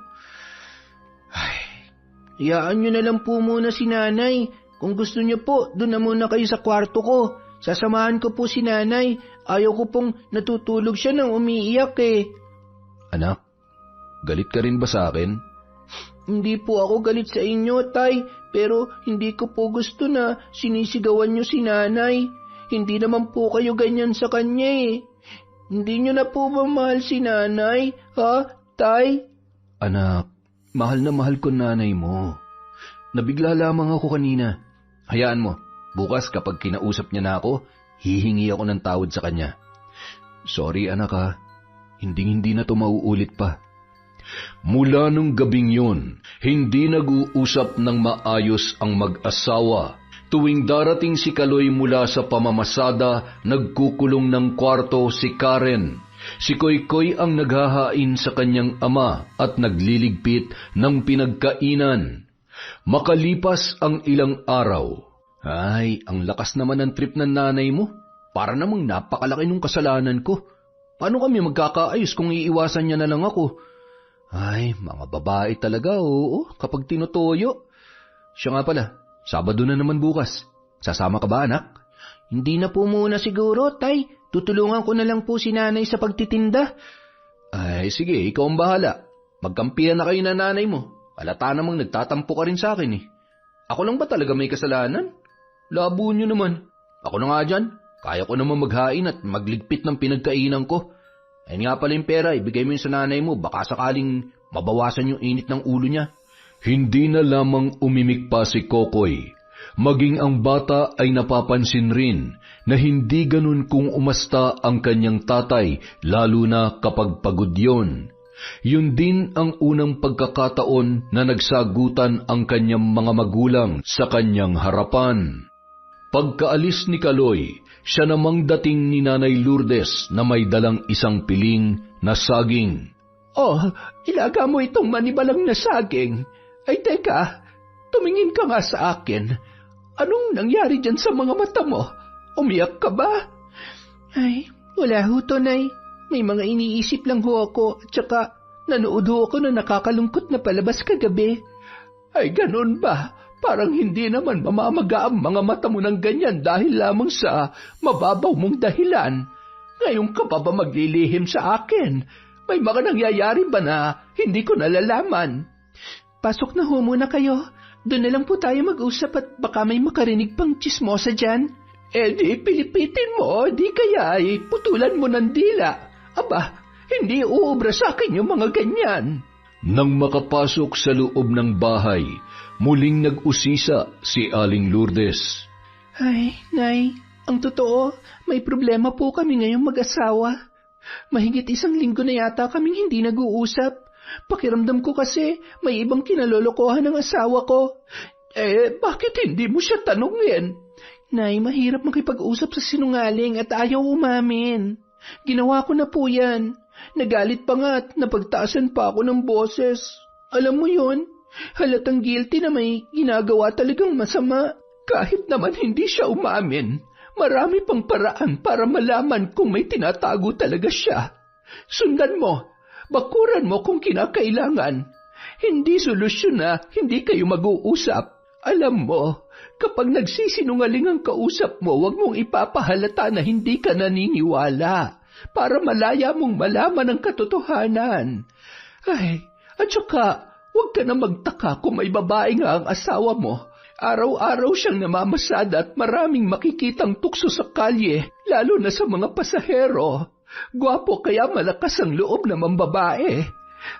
Iyaan nyo na lang po muna si nanay. Kung gusto nyo po, doon na muna kayo sa kwarto ko. Sasamahan ko po si nanay. Ayaw ko pong natutulog siya nang umiiyak eh.
Anak, galit ka rin ba sa akin?
Hindi po ako galit sa inyo, Tay. Pero hindi ko po gusto na sinisigawan nyo si nanay. Hindi naman po kayo ganyan sa kanya eh. Hindi nyo na po ba mahal si nanay, ha, Tay?
Anak, mahal na mahal ko nanay mo. Nabigla lamang ako kanina. Hayaan mo, bukas kapag kinausap niya na ako, hihingi ako ng tawad sa kanya. Sorry anak ha, hindi na to mauulit pa.
Mula nung gabing yun, hindi nag-uusap ng maayos ang mag-asawa. Tuwing darating si Kaloy mula sa pamamasada, nagkukulong ng kwarto si Karen. Si Koykoy ang naghahain sa kanyang ama at nagliligpit ng pinagkainan. Makalipas ang ilang araw.
Ay, ang lakas naman ng trip ng nanay mo. Para namang napakalaki nung kasalanan ko. Paano kami magkakaayos kung iiwasan niya na lang ako? Ay, mga babae talaga, oo, kapag tinutoyo. Siya nga pala, Sabado na naman bukas. Sasama ka ba, anak?
Hindi na po muna siguro, Tay. Tutulungan ko na lang po si nanay sa pagtitinda.
Ay, sige, ikaw ang bahala. Magkampihan na kayo na nanay mo. Alata namang nagtatampo ka rin sa akin eh. Ako lang ba talaga may kasalanan? Labo nyo naman. Ako na nga dyan. Kaya ko naman maghain at magligpit ng pinagkainan ko. Ayun nga pala yung pera, ibigay mo yun sa nanay mo. Baka sakaling mabawasan yung init ng ulo niya.
Hindi na lamang umimik pa si Kokoy. Maging ang bata ay napapansin rin na hindi ganun kung umasta ang kanyang tatay, lalo na kapag pagod yun. Yun din ang unang pagkakataon na nagsagutan ang kanyang mga magulang sa kanyang harapan. Pagkaalis ni Kaloy, siya namang dating ni Nanay Lourdes na may dalang isang piling na saging.
Oh, ilaga mo itong manibalang na saging. Ay teka, tumingin ka nga sa akin. Anong nangyari dyan sa mga mata mo? Umiyak ka ba? Ay, wala ho to, Nay. May mga iniisip lang ho ako, at saka Nanood ako na nakakalungkot na palabas kagabi. Ay, ganun ba? Parang hindi naman mamamaga ang mga mata mo ng ganyan dahil lamang sa mababaw mong dahilan. Ngayon ka pa ba maglilihim sa akin? May mga nangyayari ba na hindi ko nalalaman? Pasok na ho muna kayo. Doon na lang po tayo mag-usap at baka may makarinig pang tsismosa dyan. Eh di pilipitin mo, di kaya putulan mo ng dila. Aba, hindi uubra sa akin yung mga ganyan.
Nang makapasok sa loob ng bahay, muling nag-usisa si Aling Lourdes.
Ay, Nay, ang totoo, may problema po kami ngayong mag-asawa. Mahigit 1 linggo na yata kaming hindi nag-uusap. Pakiramdam ko kasi may ibang kinalolokohan ng asawa ko. Bakit hindi mo siya tanungin? Nay, mahirap makipag-usap sa sinungaling at ayaw umamin. Ginawa ko na po yan. Nagalit pa nga at napagtaasan pa ako ng boses. Alam mo yun, halatang guilty na may ginagawa talagang masama. Kahit naman hindi siya umamin, marami pang paraan para malaman kung may tinatago talaga siya. Sundan mo, bakuran mo kung kinakailangan. Hindi solusyon na hindi kayo mag-uusap. Alam mo, kapag nagsisinungaling ang kausap mo, huwag mong ipapahalata na hindi ka naniniwala para malaya mong malaman ang katotohanan. Ay, at saka, huwag ka na magtaka kung may babae nga ang asawa mo. Araw-araw siyang namamasada at maraming makikitang tukso sa kalye, lalo na sa mga pasahero. Gwapo kaya malakas ang loob naman babae.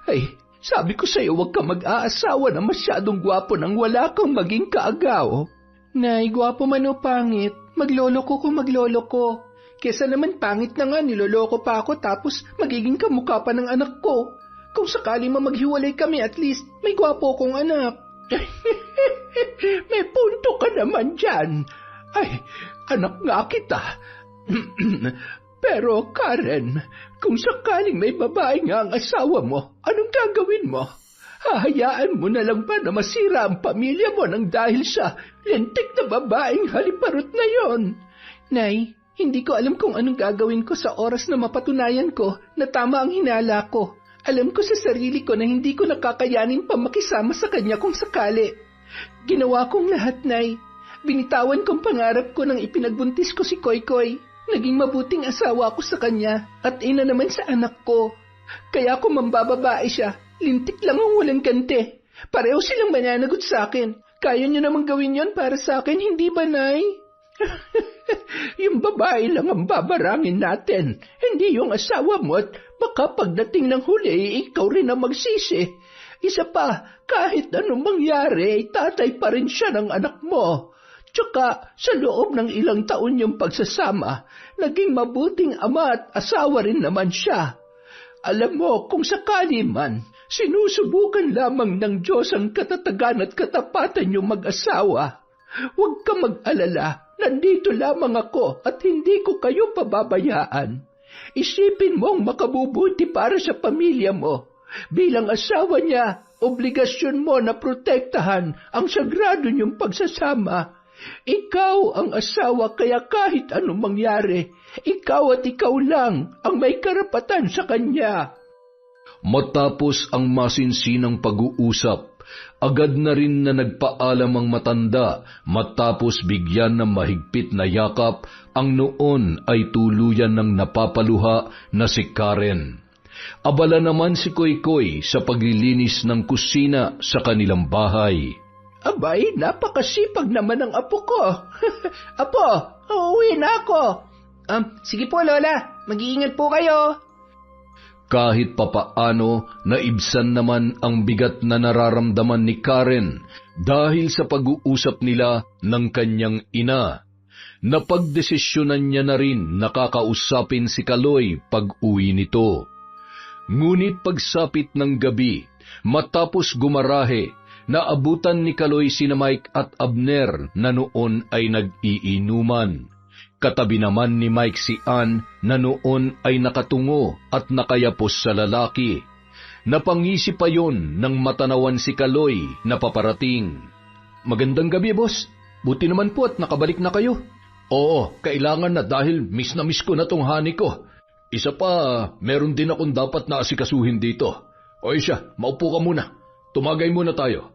Ay, sabi ko sa'yo, huwag ka mag-aasawa na masyadong gwapo nang wala kang maging kaagaw. Nay, gwapo man o pangit, magloloko ko magloloko. Kesa naman pangit na nga, niloloko pa ako tapos magiging kamukha pa ng anak ko. Kung sakali maghiwalay kami, at least may gwapo kong anak. May punto ka naman dyan. Ay, anak nga kita. Pero Karen, kung sakaling may babae nga ang asawa mo, anong gagawin mo? Hahayaan mo na lang ba na masira ang pamilya mo nang dahil sa lintik na babaeng haliparot na yon? Nay, hindi ko alam kung anong gagawin ko sa oras na mapatunayan ko na tama ang hinala ko. Alam ko sa sarili ko na hindi ko nakakayanin pa makisama sa kanya kung sakali. Ginawa kong lahat, Nay. Binitawan kong pangarap ko nang ipinagbuntis ko si Koykoy. Naging mabuting asawa ko sa kanya at ina naman sa anak ko. Kaya kung mambababae siya, lintik lang ang walang kante. Pareho silang mananagot sa akin. Kaya niyo namang gawin yon para sa akin, hindi ba, Nay? Yung babae lang ang babarangin natin, hindi yung asawa mo, at baka pagdating ng huli, ikaw rin ang magsisi. Isa pa, kahit anong mangyari, tatay pa rin siya ng anak mo. Tsaka sa loob ng ilang taon yung pagsasama, naging mabuting ama at asawa rin naman siya. Alam mo, kung sakali man, sinusubukan lamang ng Diyos ang katatagan at katapatan yung mag-asawa. Huwag ka mag-alala, nandito lamang ako at hindi ko kayo pababayaan. Isipin mong makabubuti para sa pamilya mo. Bilang asawa niya, obligasyon mo na protektahan ang sagrado niyong pagsasama. Ikaw ang asawa kaya kahit anong mangyari, ikaw at ikaw lang ang may karapatan sa kanya.
Matapos ang masinsinang pag-uusap, agad na rin na nagpaalam ang matanda matapos bigyan ng mahigpit na yakap ang noon ay tuluyan ng napapaluha na si Karen. Abala naman si Koykoy sa paglilinis ng kusina sa kanilang bahay.
Abay, napakasipag naman ang apo ko. Apo, uuwi na ako. Sige po, Lola. Mag-iingat po kayo.
Kahit papaano, naibsan naman ang bigat na nararamdaman ni Karen dahil sa pag-uusap nila ng kanyang ina. Napagdesisyonan niya na rin nakakausapin si Kaloy pag-uwi nito. Ngunit pagsapit ng gabi, matapos gumarahe, naabutan ni Kaloy sina Mike at Abner na noon ay nag-iinuman. Katabi naman ni Mike si Ann na noon ay nakatungo at nakayapos sa lalaki. Napangisi pa yon nang matanawan si Kaloy na paparating. Magandang gabi, boss. Buti naman po at nakabalik na kayo. Oo, kailangan na dahil miss na miss ko na tong honey ko. Isa pa, meron din akong dapat na asikasuhin dito. O siya, maupo ka muna. Tumagay muna tayo.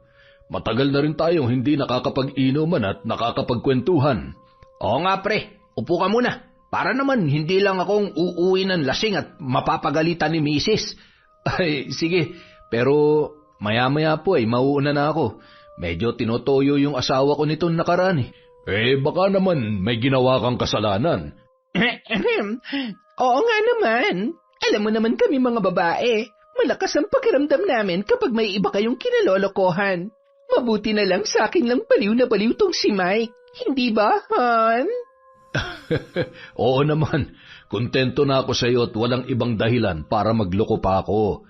Matagal na rin tayong hindi nakakapag-inuman at nakakapagkwentuhan.
Oo nga pre, upo ka muna. Para naman hindi lang akong uuwi ng lasing at mapapagalitan ni misis.
Ay, sige. Pero maya-maya po mauuna na ako. Medyo tinotoyo yung asawa ko nitong nakaraan baka naman may ginawa kang kasalanan.
Oo nga naman. Alam mo naman kami mga babae. Malakas ang pakiramdam namin kapag may iba kayong kinalolokohan. Mabuti na lang sa akin lang baliw na baliw tong si Mike. Hindi ba, Han?
Oo naman. Kontento na ako sa iyo at walang ibang dahilan para magloko pa ako.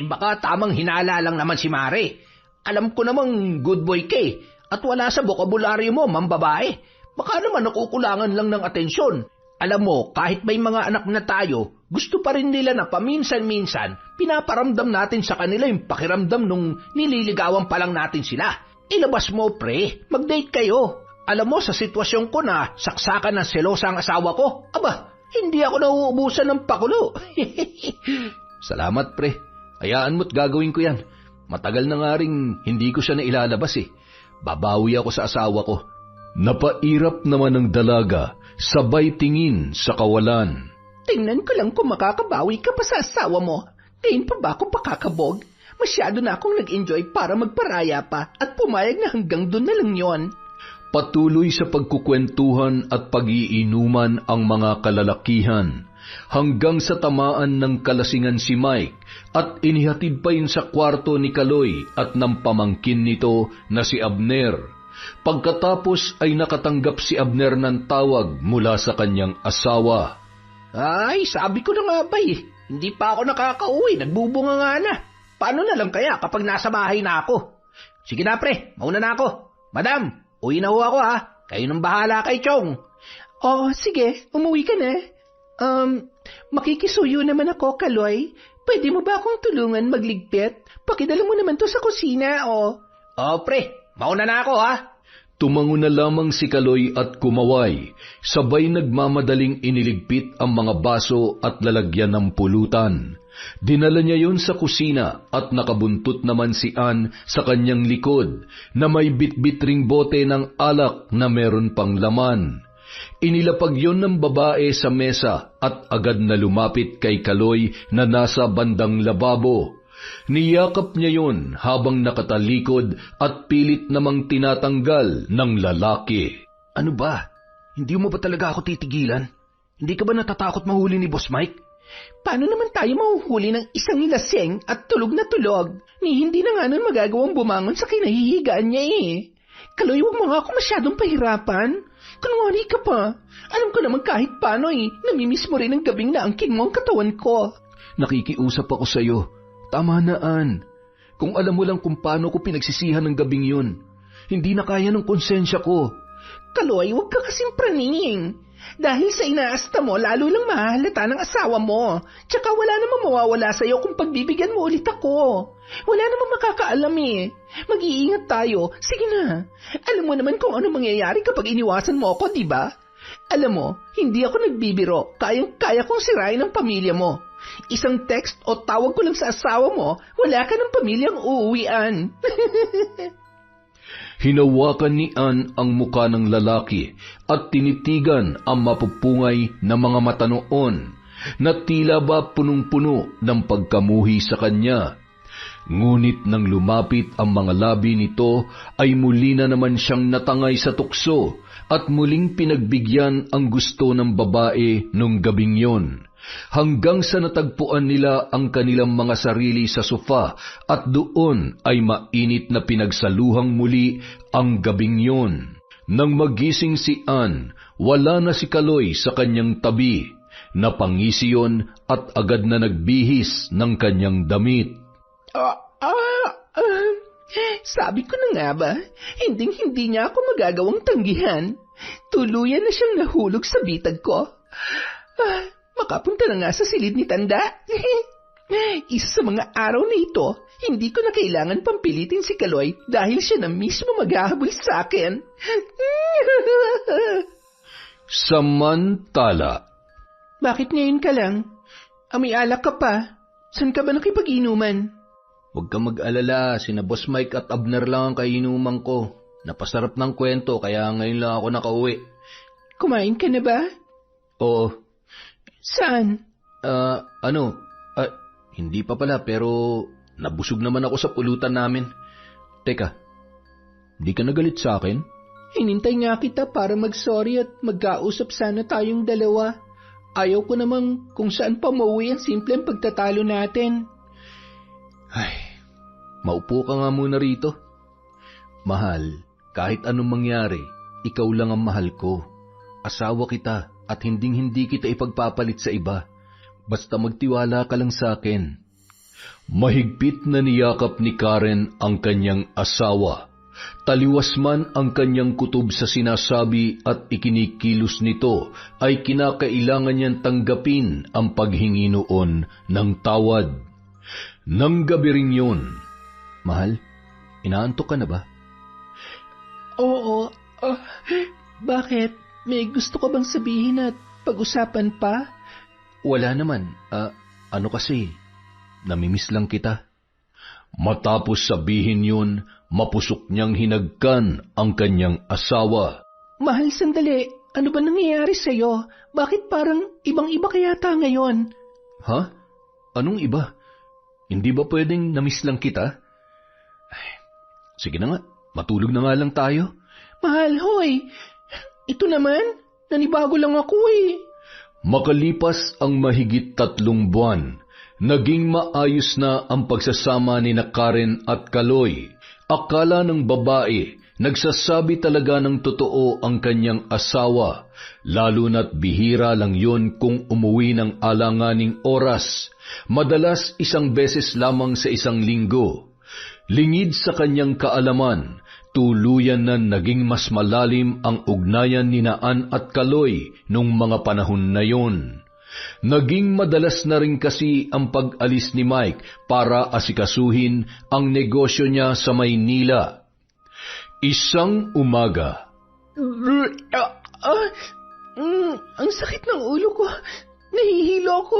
Baka tamang hinala lang naman si Mare. Alam ko namang good boy ka at wala sa bokabularyo mo, mambabae. Baka naman nakukulangan lang ng atensyon. Alam mo, kahit may mga anak na tayo, gusto pa rin nila na paminsan-minsan, pinaparamdam natin sa kanila yung pakiramdam nung nililigawan pa lang natin sila. Ilabas mo, pre. Mag-date kayo. Alam mo, sa sitwasyon ko na saksakan ng selosa ang asawa ko, hindi ako nauubusan ng pakulo.
Salamat, pre. Hayaan mo't gagawin ko yan. Matagal na nga ring hindi ko siya nailalabas Babawi ako sa asawa ko. Napairap naman ang dalaga, sabay tingin sa kawalan.
Tingnan ko lang kung makakabawi ka pa sa asawa mo. Tingin pa ba ako pakakabog? Masyado na akong nag-enjoy para magparaya pa at pumayag na hanggang doon na lang yon.
Patuloy sa pagkukwentuhan at pag-iinuman ang mga kalalakihan hanggang sa tamaan ng kalasingan si Mike at inihatid pa yun sa kwarto ni Kaloy at ng pamangkin nito na si Abner. Pagkatapos ay nakatanggap si Abner ng tawag mula sa kanyang asawa.
Ay, sabi ko na nga ba hindi pa ako nakakauwi, nagbubunga nga na. Paano na lang kaya kapag nasa bahay na ako? Sige na pre, mauna na ako. Madam, uwi na ho ako Kayo nang bahala kay Chong.
Oh, sige, umuwi ka na. Makikisuyo naman ako, Kaloy. Pwede mo ba akong tulungan magligpit? Pakidala mo naman to sa kusina,
pre, mauna na ako,
Tumango na lamang si Kaloy at kumaway, sabay nagmamadaling iniligpit ang mga baso at lalagyan ng pulutan. Dinala niya yon sa kusina at nakabuntot naman si Ann sa kanyang likod na may bitbit ring bote ng alak na meron pang laman. Inilapag yon ng babae sa mesa at agad na lumapit kay Kaloy na nasa bandang lababo. Niyakap niya yon habang nakatalikod at pilit namang tinatanggal ng lalaki.
Ano ba? Hindi mo ba talaga ako titigilan? Hindi ka ba natatakot mahuli ni Boss Mike?
Paano naman tayo mahuhuli ng isang laseng at tulog na tulog? Hindi na nga nun magagawang bumangon sa kinahihigaan niya Kaloy, huwag mo nga ako masyadong pahirapan. Kunwari ka pa. Alam ko naman kahit paano namimiss mo rin ang gabing naangking mo ang katawan ko.
Nakikiusap ako sa iyo. Tama na, Ann. Kung alam mo lang kung paano ko pinagsisihan ng gabing yun, hindi na kaya ng konsensya ko.
Kaloy, huwag ka kasing praning. Dahil sa inaasta mo, lalo lang mahalata ng asawa mo. Tsaka wala namang mawawala sa'yo kung pagbibigyan mo ulit ako. Wala namang makakaalam Mag-iingat tayo. Sige na. Alam mo naman kung ano mangyayari kapag iniwasan mo ako, di ba? Alam mo, hindi ako nagbibiro. Kayang-kaya kong sirain ang pamilya mo. Isang text o tawag ko lang sa asawa mo, wala ka ng pamilyang uuwian.
Hinawakan ni Ann ang muka ng lalaki at tinitigan ang mapupungay na mga mata noon na tila ba punong-puno ng pagkamuhi sa kanya. Ngunit nang lumapit ang mga labi nito ay muli na naman siyang natangay sa tukso at muling pinagbigyan ang gusto ng babae nung gabing yon. Hanggang sa natagpuan nila ang kanilang mga sarili sa sofa at doon ay mainit na pinagsaluhang muli ang gabing yon. Nang magising si Ann, wala na si Kaloy sa kanyang tabi. Napangisi yon at agad na nagbihis ng kanyang damit.
Sabi ko na nga ba, hindi niya ako magagawang tanggihan. Tuluyan na siyang nahulog sa bitag ko. Makapunta na nga sa silid ni Tanda. Isa sa mga araw na ito, hindi ko na kailangan pampilitin si Kaloy dahil siya na mismo maghahabol sa akin.
Samantala.
Bakit ngayon ka lang? May alak ka pa. Saan ka ba nakipag-inuman?
Huwag kang mag-alala, sina Boss Mike at Abner lang ang kainuman ko. Napasarap ng kwento kaya ngayon lang ako nakauwi.
Kumain ka na ba?
Oo.
Saan?
Hindi pa pala pero nabusog naman ako sa pulutan namin. Teka, di ka nagalit sa akin?
Hinintay nga kita para mag-sorry at magkausap sana tayong dalawa. Ayaw ko namang kung saan pa mauwi ang simpleng pagtatalo natin.
Ay, maupo ka nga muna rito. Mahal, kahit anong mangyari, ikaw lang ang mahal ko. Asawa kita at hinding-hindi kita ipagpapalit sa iba. Basta magtiwala ka lang sa akin. Mahigpit na niyakap ni Karen ang kanyang asawa. Taliwas man ang kanyang kutob sa sinasabi at ikinikilos nito, ay kinakailangan niyang tanggapin ang paghingi noon ng tawad. Nang gabi rin yun. Mahal, inaantok ka na ba?
Oo. Bakit? May gusto ka bang sabihin at pag-usapan pa?
Wala naman. Ano kasi, namimiss lang kita. Matapos sabihin yun, mapusok niyang hinagkan ang kanyang asawa.
Mahal, sandali. Ano ba nangyayari sa'yo? Bakit parang ibang-iba kayata ngayon?
Ha? Anong iba? Hindi ba pwedeng namiss lang kita? Ay, sige na nga, matulog na nga lang tayo.
Mahal, hoy. Ito naman, nanibago lang ako eh.
Makalipas ang mahigit 3 buwan, naging maayos na ang pagsasama ni Karen at Kaloy. Akala ng babae, nagsasabi talaga ng totoo ang kanyang asawa, lalo na't bihira lang yun kung umuwi ng alanganing oras, madalas 1 beses lamang sa 1 linggo. Lingid sa kanyang kaalaman, tuluyan na naging mas malalim ang ugnayan ni Ann at Kaloy nung mga panahon na yon. Naging madalas na rin kasi ang pag-alis ni Mike para asikasuhin ang negosyo niya sa Maynila. Isang umaga.
Ang sakit ng ulo ko. Nahihilo ko.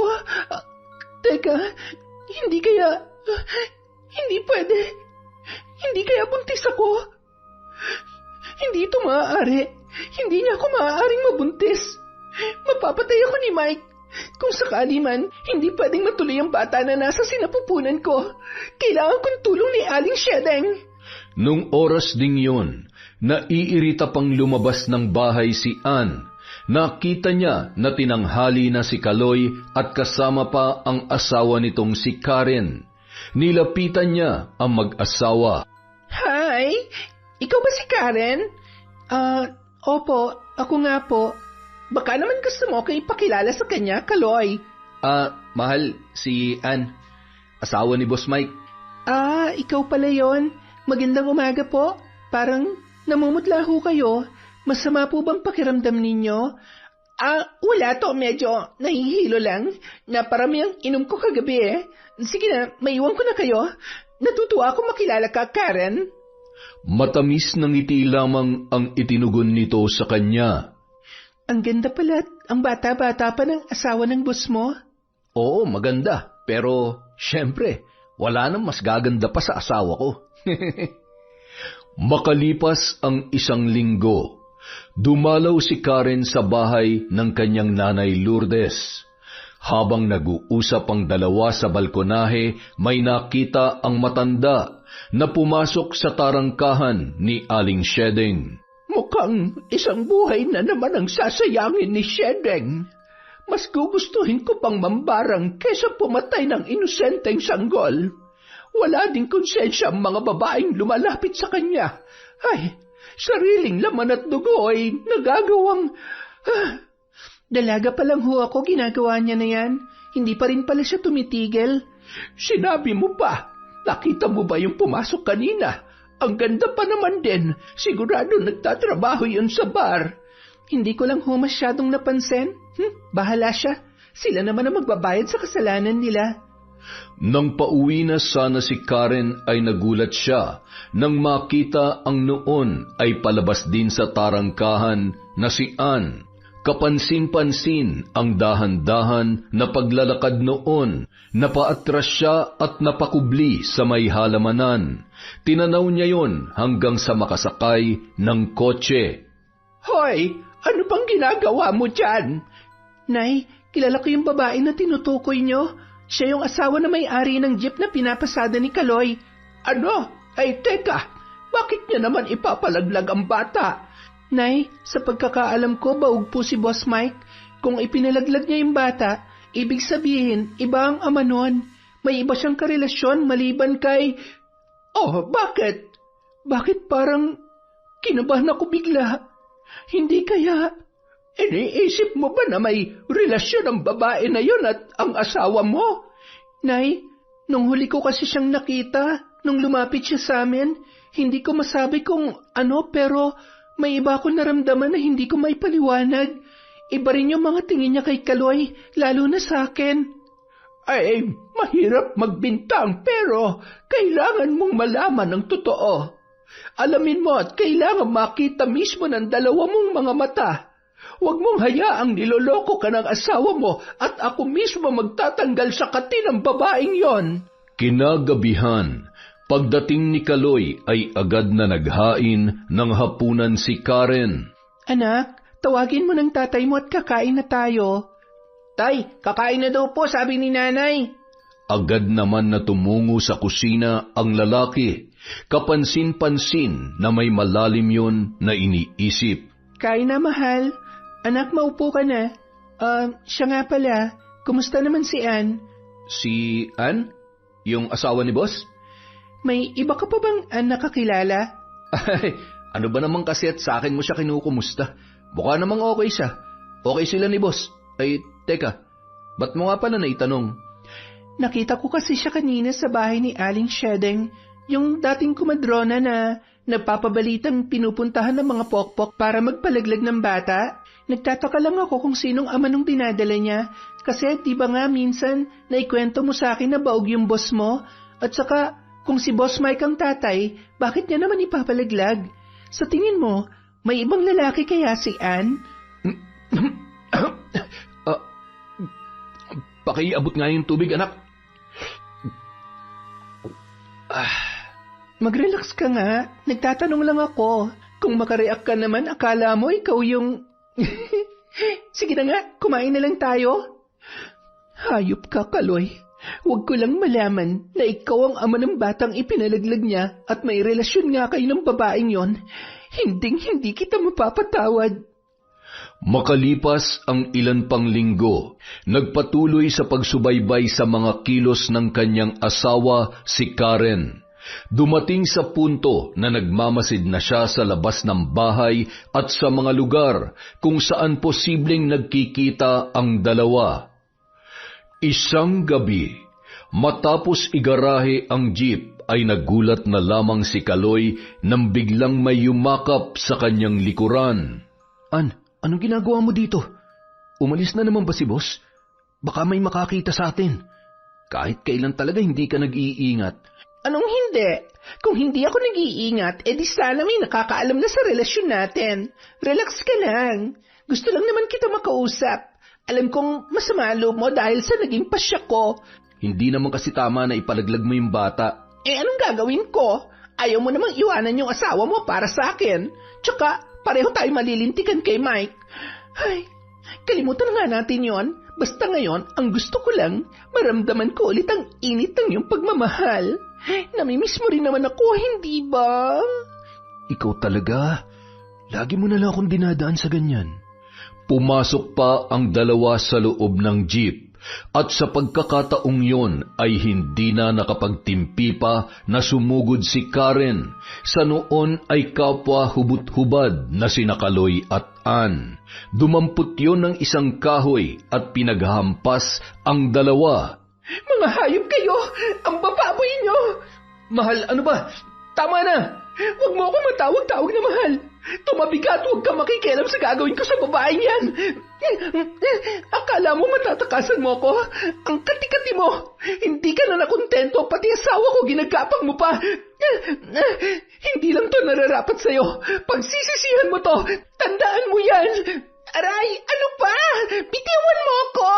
Teka, hindi pwede. Hindi kaya buntis ako. Hindi ito maaari. Hindi niya ako maaaring mabuntis. Mapapatay ako ni Mike. Kung sakali man, hindi pwedeng matuloy ang bata na nasa sinapupunan ko. Kailangan kong tulong ni Aling Shedeng.
Nung oras ding yun, naiirita pang lumabas ng bahay si Ann. Nakita niya na tinanghali na si Kaloy at kasama pa ang asawa nitong si Karen. Nilapitan niya ang mag-asawa.
Hi! Ikaw ba si Karen? Opo, ako nga po. Baka naman gusto mo kayo ipakilala sa kanya, Kaloy.
Mahal, si Ann. Asawa ni Boss Mike.
Ikaw pala yon. Magandang umaga po. Parang namumutla ho kayo. Masama po bang pakiramdam ninyo? Wala to. Medyo nahihilo lang. Naparami ang inom ko kagabi eh. Sige na, maiwan ko na kayo. Natutuwa akong makilala ka, Karen.
Matamis ng ngiti lamang ang itinugon nito sa kanya.
Ang ganda pala at ang bata-bata pa ng asawa ng boss mo.
Oo, maganda. Pero, syempre, wala nang mas gaganda pa sa asawa ko.
Makalipas ang 1 linggo, dumalaw si Karen sa bahay ng kanyang nanay Lourdes. Habang nag-uusap ang dalawa sa balkonahe, may nakita ang matanda na pumasok sa tarangkahan ni Aling Shedeng.
Mukhang isang buhay na naman ang sasayangin ni Shedeng. Mas gugustuhin ko pang mambarang kesa pumatay ng inosenteng sanggol. Wala ding konsensya ang mga babaeng lumalapit sa kanya. Ay, sariling laman at dugo ay nagagawang... Dalaga pa lang ho ako, ginagawa niya na yan. Hindi pa rin pala siya tumitigil. Sinabi mo pa, nakita mo ba yung pumasok kanina? Ang ganda pa naman din. Sigurado nagtatrabaho yun sa bar. Hindi ko lang ho masyadong napansin. Bahala siya. Sila naman ang magbabayad sa kasalanan nila.
Nang pauwi na sana si Karen ay nagulat siya nang makita ang noon ay palabas din sa tarangkahan na si Ann. Kapansin-pansin ang dahan-dahan na paglalakad noon. Napaatras siya at napakubli sa may halamanan. Tinanaw niya yon hanggang sa makasakay ng kotse.
Hoy, ano pang ginagawa mo dyan? Nay, kilala ko yung babae na tinutukoy nyo. Siya yung asawa na may-ari ng jeep na pinapasada ni Kaloy. Ano? Ay, teka, bakit niya naman ipapalaglag ang bata? Nay, sa pagkakaalam ko, baog po si Boss Mike. Kung ipinalaglag niya yung bata, ibig sabihin, iba ang ama nun. May iba siyang karelasyon maliban kay... Oh, bakit? Bakit parang kinabahan ako bigla? Hindi kaya... Iniisip mo ba na may relasyon ang babae na yun at ang asawa mo? Nay, nung huli ko kasi siyang nakita, nung lumapit siya sa amin, hindi ko masabi kung ano pero... May iba akong naramdaman na hindi ko maipaliwanag. Iba rin yung mga tingin niya kay Kaloy, lalo na sa akin. Ay, mahirap magbintang pero kailangan mong malaman ang totoo. Alamin mo at kailangan makita mismo ng dalawa mong mga mata. Huwag mong hayaang niloloko ka ng asawa mo at ako mismo magtatanggal sa kati ng babaeng yon.
Kinagabihan, pagdating ni Kaloy ay agad na naghain ng hapunan si Karen.
Anak, tawagin mo ng tatay mo at kakain na tayo. Tay, kakain na daw po, sabi ni nanay.
Agad naman na tumungo sa kusina ang lalaki. Kapansin-pansin na may malalim yon na iniisip.
Kain na, mahal. Anak, maupo ka na. Siya nga pala, kumusta naman si Ann?
Si Ann? Yung asawa ni boss?
May iba ka pa bang nakakilala?
Ay, ano ba naman kasi at sa akin mo siya kinukumusta? Mukha namang okay siya. Okay sila ni boss. Ay, teka, ba't mo nga pala naitanong?
Nakita ko kasi siya kanina sa bahay ni Aling Shedeng, yung dating kumadrona na nagpapabalitang pinupuntahan ng mga pokpok para magpalaglag ng bata. Nagtataka lang ako kung sinong ama nung dinadala niya. Kasi di ba nga minsan naikwento mo sa akin na baog yung boss mo? At saka... Kung si Boss Mike ang tatay, bakit niya naman ipapalaglag? Sa tingin mo, may ibang lalaki kaya si Ann?
Pakiabot nga yung tubig, anak.
Mag-relax ka nga. Nagtatanong lang ako. Kung makareact ka naman, akala mo ikaw yung... Sige na nga, kumain na lang tayo. Hayop ka, Kaloy. Huwag ko lang malaman na ikaw ang ama ng batang ipinalaglag niya at may relasyon nga kayo ng babaeng yon. Hinding-hindi kita mapapatawad.
Makalipas ang ilan pang linggo, nagpatuloy sa pagsubaybay sa mga kilos ng kanyang asawa si Karen. Dumating sa punto na nagmamasid na siya sa labas ng bahay at sa mga lugar kung saan posibleng nagkikita ang dalawa. Isang gabi, matapos igarahe ang jeep ay nagulat na lamang si Kaloy nang biglang may yumakap sa kanyang likuran.
Ann, anong ginagawa mo dito? Umalis na naman ba si boss? Baka may makakita sa atin. Kahit kailan talaga hindi ka nag-iingat.
Anong hindi? Kung hindi ako nag-iingat, edi sana may nakakaalam na sa relasyon natin. Relax ka lang. Gusto lang naman kita makausap. Alam kong masama loob mo dahil sa naging pasya ko.
Hindi naman kasi tama na ipalaglag mo yung bata.
Anong gagawin ko? Ayaw mo namang iwanan yung asawa mo para sa akin. Tsaka, pareho tayo malilintikan kay Mike. Ay, kalimutan nga natin yon. Basta ngayon, ang gusto ko lang, maramdaman ko ulit ang init ng iyong pagmamahal. Namimiss mo rin naman ako, hindi ba?
Ikaw talaga. Lagi mo na lang akong dinadaan sa ganyan.
Pumasok pa ang dalawa sa loob ng jeep at sa pagkakataong yon ay hindi na nakapagtimpi pa na sumugod si Karen. Sa noon ay kapwa hubot-hubad na sina Kaloy at Ann. Dumampot yon ng isang kahoy at pinaghampas ang dalawa.
Mga hayop kayo! Ang bababoy nyo! Mahal, ano ba? Tama na! Huwag mo ako matawag-tawag na mahal! Tumabi ka at huwag ka makikialam sa gagawin ko sa babaeng yan! Akala mo matatakasan mo ako? Ang kati-kati mo! Hindi ka na nakontento, pati asawa ko ginagapang mo pa! Hindi lang to nararapat sa'yo! Pagsisisihan mo to! Tandaan mo yan! Aray, ano ba? Bitiwan mo ako!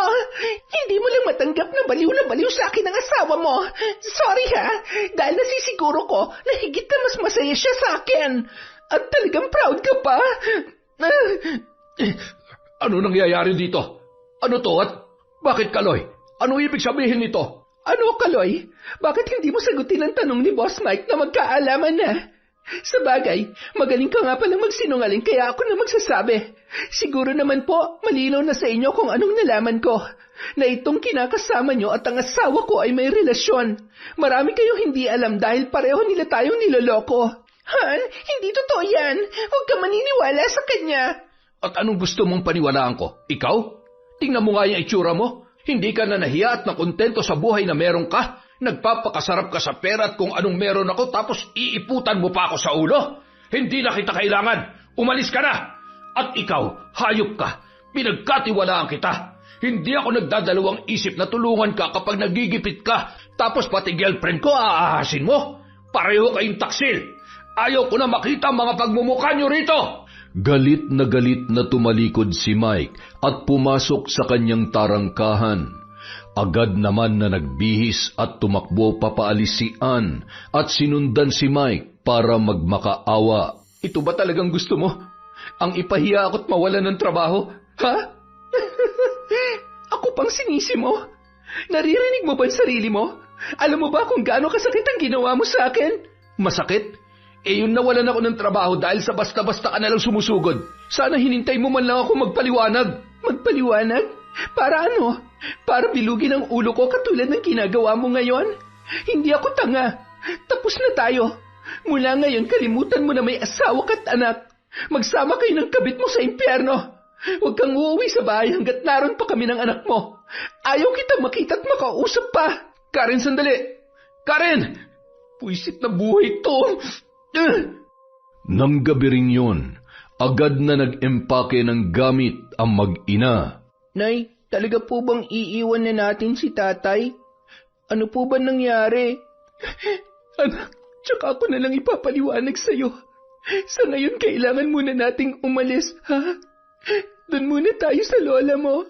Hindi mo lang matanggap na baliw sa akin ang asawa mo. Sorry ha, dahil nasisiguro ko na higit na mas masaya siya sa akin. At talagang proud ka pa.
Ano nangyayari dito? Ano to at bakit, Kaloy? Ano ibig sabihin nito?
Ano, Kaloy? Bakit hindi mo sagutin ang tanong ni Boss Mike na magkaalaman na? Sa bagay, magaling ka nga palang magsinungaling kaya ako na magsasabi. Siguro naman po, malinaw na sa inyo kung anong nalaman ko. Na itong kinakasama nyo at ang asawa ko ay may relasyon. Marami kayong hindi alam dahil pareho nila tayong niloloko. Han, hindi totoo yan. Huwag ka maniniwala sa kanya.
At anong gusto mong paniwalaan ko? Ikaw? Tingnan mo nga yung itsura mo. Hindi ka na nahiya at nakontento sa buhay na meron ka. Nagpapakasarap ka sa pera at kung anong meron ako tapos iiputan mo pa ako sa ulo. Hindi na kita kailangan. Umalis ka na. At ikaw, hayop ka. Pinagkatiwalaan kita. Hindi ako nagdadalawang isip na tulungan ka kapag nagigipit ka. Tapos pati girlfriend ko aahasin mo. Pareho kayong taksil. Ayaw ko na makita ang mga pagmumukha nyo rito.
Galit na tumalikod si Mike at pumasok sa kanyang tarangkahan. Agad naman na nagbihis at tumakbo papaalis si Ann at sinundan si Mike para magmakaawa.
Ito ba talagang gusto mo? Ang ipahiya ako't mawalan ng trabaho? Ha? Ako pang sinisi mo? Naririnig mo ba ang sarili mo? Alam mo ba kung gaano kasakit ang ginawa mo sa akin? Masakit? Yun nawalan ako ng trabaho dahil sa basta-basta ka nalang sumusugod. Sana hinintay mo man lang ako magpaliwanag. Magpaliwanag? Para ano? Para bilugin ang ulo ko katulad ng ginagawa mo ngayon? Hindi ako tanga. Tapos na tayo. Mula ngayon, kalimutan mo na may asawa ka't anak. Magsama kayo ng kabit mo sa impyerno. Huwag kang uuwi sa bahay hanggat naroon pa kami ng anak mo. Ayaw kita makita at makausap pa. Karen, sandali. Karen! Puisit na buhay to.
Nang gabi rin yun, agad na nag-empake ng gamit ang mag-ina.
Nay, talaga po bang iiwan na natin si tatay? Ano po ba nangyari? Anak, tsaka ako na lang ipapaliwanag sa'yo. Sa ngayon, kailangan muna nating umalis, ha? Doon muna tayo sa lola mo.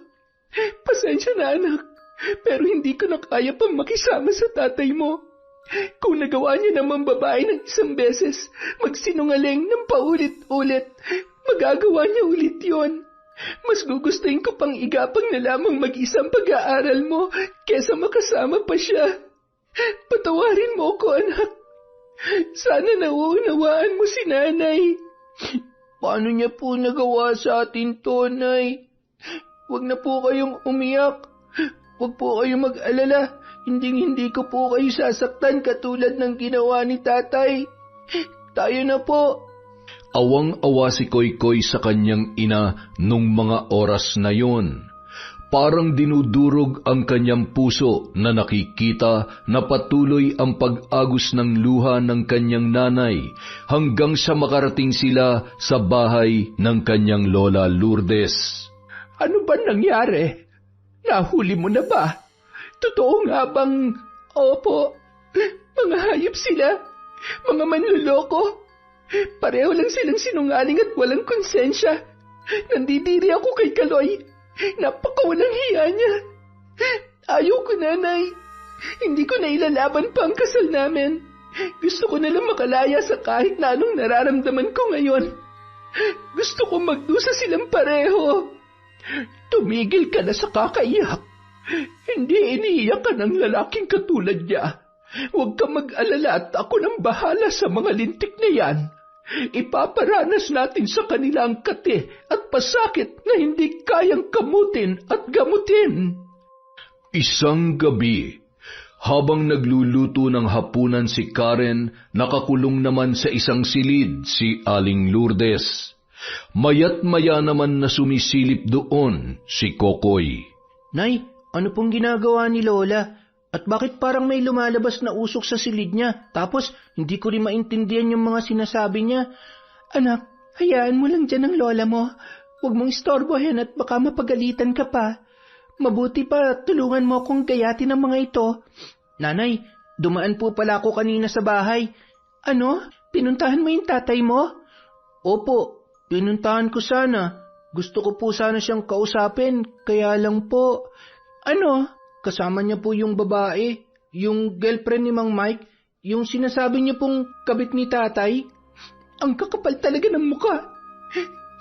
Pasensya na, anak. Pero hindi ko na kaya pang makisama sa tatay mo. Kung nagawa niya naman babae ng isang beses, magsinungaling ng paulit-ulit, magagawa niya ulit yon. Mas gugustuhin ko pang igapang na lamang mag-isang pag-aaral mo kesa makasama pa siya. Patawarin mo ko, anak. Sana nauunawaan mo si nanay. Paano niya po nagawa sa atin to, Nay? Huwag na po kayong umiyak. Huwag po kayong mag-alala. Hindi ko po kayo sasaktan katulad ng ginawa ni tatay. Tayo na po.
Awang-awa si Koy-Koy sa kanyang ina nung mga oras na yon. Parang dinudurog ang kanyang puso na nakikita na patuloy ang pag-agos ng luha ng kanyang nanay hanggang sa makarating sila sa bahay ng kanyang lola Lourdes.
Ano ba nangyari? Nahuli mo na ba? Totoo nga bang, opo, mga hayop sila, mga manluloko? Pareho lang silang sinungaling at walang konsensya. Nandidiri ako kay Kaloy. Napakawalang hiya niya. Ayaw ko, nanay. Hindi ko na ilalaban pa ang kasal namin. Gusto ko na lang makalaya sa kahit na anong nararamdaman ko ngayon. Gusto ko magdusa silang pareho. Tumigil ka na sa kakaiyak. Hindi iniiyak ka ng lalaking katulad niya. Huwag ka mag-alala at ako nang bahala sa mga lintik na yan. Ipaparanas natin sa kanila ang kate at pasakit na hindi kayang kamutin at gamutin.
Isang gabi, habang nagluluto ng hapunan si Karen, nakakulong naman sa isang silid si Aling Lourdes. Mayat-maya naman na sumisilip doon si Kokoy.
Nay, ano pong ginagawa ni Lola? At bakit parang may lumalabas na usok sa silid niya? Tapos, hindi ko rin maintindihan yung mga sinasabi niya. Anak, hayaan mo lang dyan ang lola mo. Huwag mong istorbohin at baka mapagalitan ka pa. Mabuti pa, tulungan mo akong gayatin ang mga ito. Nanay, dumaan po pala ako kanina sa bahay. Ano? Pinuntahan mo yung tatay mo? Opo, pinuntahan ko sana. Gusto ko po sana siyang kausapin, kaya lang po. Ano? Kasama niya po yung babae, yung girlfriend ni Mang Mike, yung sinasabi niyo pong kabit ni tatay. Ang kakapal talaga ng mukha.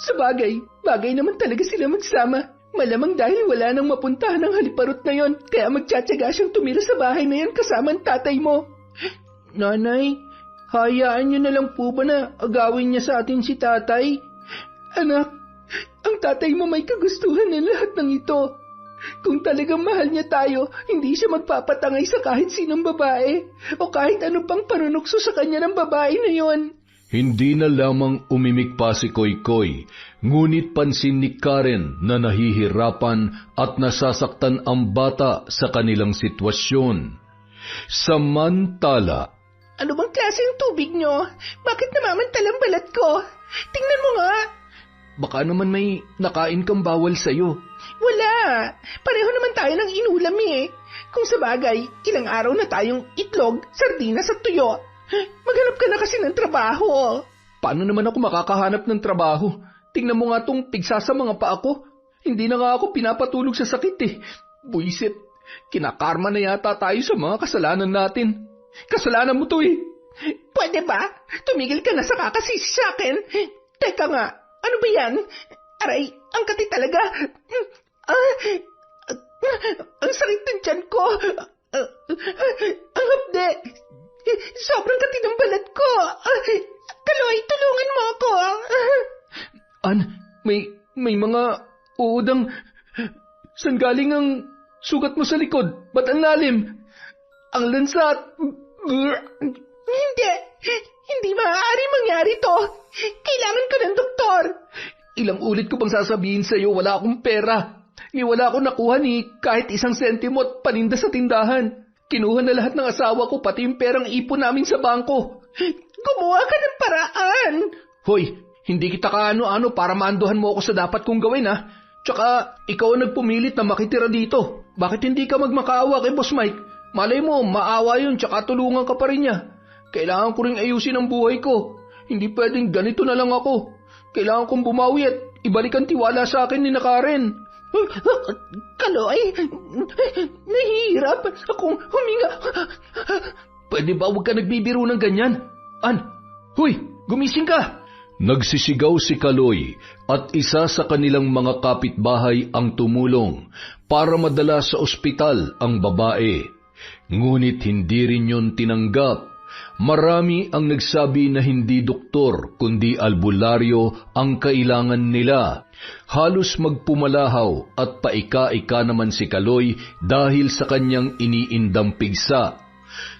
Sa bagay naman talaga sila magsama. Malamang dahil wala nang mapuntahan ng haliparot na yon, kaya magtsatsaga siyang tumira sa bahay na yon kasama ang tatay mo. Nanay, hayaan niyo na lang po ba na agawin niya sa atin si tatay? Anak, ang tatay mo may kagustuhan ng lahat ng ito. Kung talagang mahal niya tayo, hindi siya magpapatangay sa kahit sinong babae o kahit ano pang panunukso sa kanya ng babae na yon.
Hindi na lamang umimik pa si Koy-Koy, ngunit pansin ni Karen na nahihirapan at nasasaktan ang bata sa kanilang sitwasyon. Samantala,
Ano bang klaseng tubig nyo? Bakit namamantalang balat ko? Tingnan mo nga.
baka naman may nakain kang bawal sa'yo.
Wala. Pareho naman tayo ng inulam eh. Kung sa bagay, ilang araw na tayong itlog, sardinas at tuyo. Maghanap ka na kasi ng trabaho.
Paano naman ako makakahanap ng trabaho? Tingnan mo nga tong pigsa sa mga paa ko. Hindi na nga ako pinapatulog sa sakit eh. Buisit, kinakarma na yata tayo sa mga kasalanan natin. Kasalanan mo to eh.
Pwede ba? Tumigil ka na sa kakasisi sa akin. Teka nga, ano ba yan? Aray, ang kati talaga. Ang sakit ng tiyan ko. Ang hapde. Sobrang kati ng balat ko. Kaloy, tulungan mo ako.
May mga uudang... San galing ang sugat mo sa likod? Ba't ang lalim? Ang lansat.
Hindi maaari mangyari to. Kailangan ko ng doktor.
Ilang ulit ko bang sasabihin sa'yo, wala akong pera. Wala akong nakuha ni kahit 1 sentimo at paninda sa tindahan. Kinuha na lahat ng asawa ko, pati yung perang ipon namin sa bangko.
Gumawa ka ng paraan.
Hoy, hindi kita kaano-ano para maanduhan mo ako sa dapat kong gawin ha. Tsaka, ikaw ang nagpumilit na makitira dito. Bakit hindi ka magmakaawa kay Boss Mike? Malay mo, maawa yun, tsaka tulungan ka pa rin niya. Kailangan ko rin ayusin ang buhay ko. Hindi pwedeng ganito na lang ako. Kailangan kong bumawi at ibalik ang tiwala sa akin ni Karen.
Kaloy, nahihirap akong huminga.
Pwede ba huwag ka nagbibiro ng ganyan? Huy, gumising ka! Nagsisigaw si Kaloy at isa sa kanilang mga kapitbahay ang tumulong para madala sa ospital ang babae. Ngunit hindi rin yun tinanggap. Marami ang nagsabi na hindi doktor kundi albularyo ang kailangan nila. Halos magpumalahaw at paika-ika naman si Kaloy dahil sa kanyang iniindang pigsa.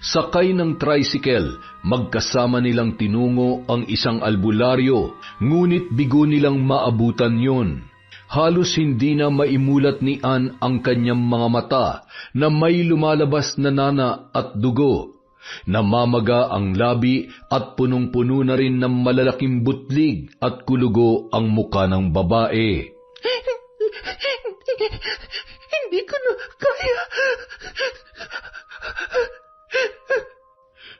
Sakay ng tricycle, magkasama nilang tinungo ang isang albularyo, ngunit bigo nilang maabutan yon. Halos hindi na maimulat ni Ann ang kanyang mga mata na may lumalabas na nana at dugo. Namamaga ang labi at punong-puno na rin ng malalaking butlig at kulugo ang muka ng babae.
Hindi ko na kaya.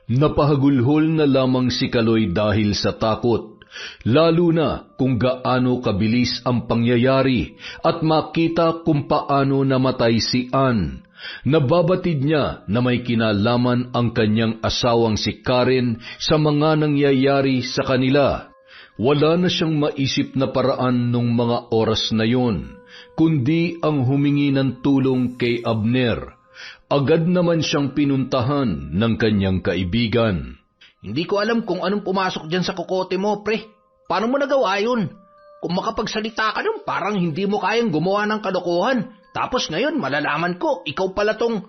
Napahagulhol na lamang si Kaloy dahil sa takot, lalo na kung gaano kabilis ang pangyayari at makita kung paano namatay si Ann. Nababatid niya na may kinalaman ang kanyang asawang si Karen sa mga nangyayari sa kanila. Wala na siyang maisip na paraan nung mga oras na yon, kundi ang humingi ng tulong kay Abner. Agad naman siyang pinuntahan ng kanyang kaibigan.
Hindi ko alam kung anong pumasok dyan sa kokote mo, pre. Paano mo nagawa yun? Kung makapagsalita ka nun, parang hindi mo kayang gumawa ng kalokohan. Tapos ngayon, malalaman ko, ikaw pala tong...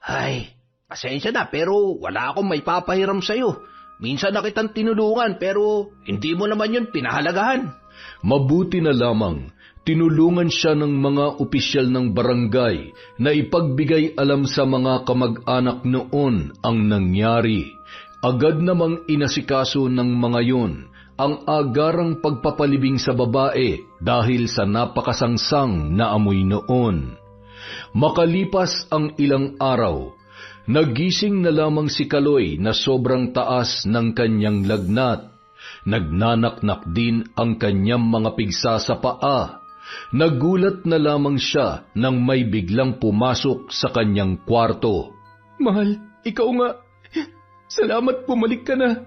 Ay, pasensya na, pero wala akong may papahiram sa'yo. Minsan na kitang tinulungan, pero hindi mo naman yun pinahalagahan.
Mabuti na lamang, tinulungan siya ng mga opisyal ng barangay na ipagbigay alam sa mga kamag-anak noon ang nangyari. Agad namang inasikaso ng mga yun ang agarang pagpapalibing sa babae dahil sa napakasangsang na amoy noon. Makalipas ang ilang araw, nagising na lamang si Kaloy na sobrang taas ng kanyang lagnat. Nagnanaknak din ang kanyang mga pigsa sa paa. Nagulat na lamang siya nang may biglang pumasok sa kanyang kwarto.
Mahal, ikaw nga. Salamat, bumalik ka na.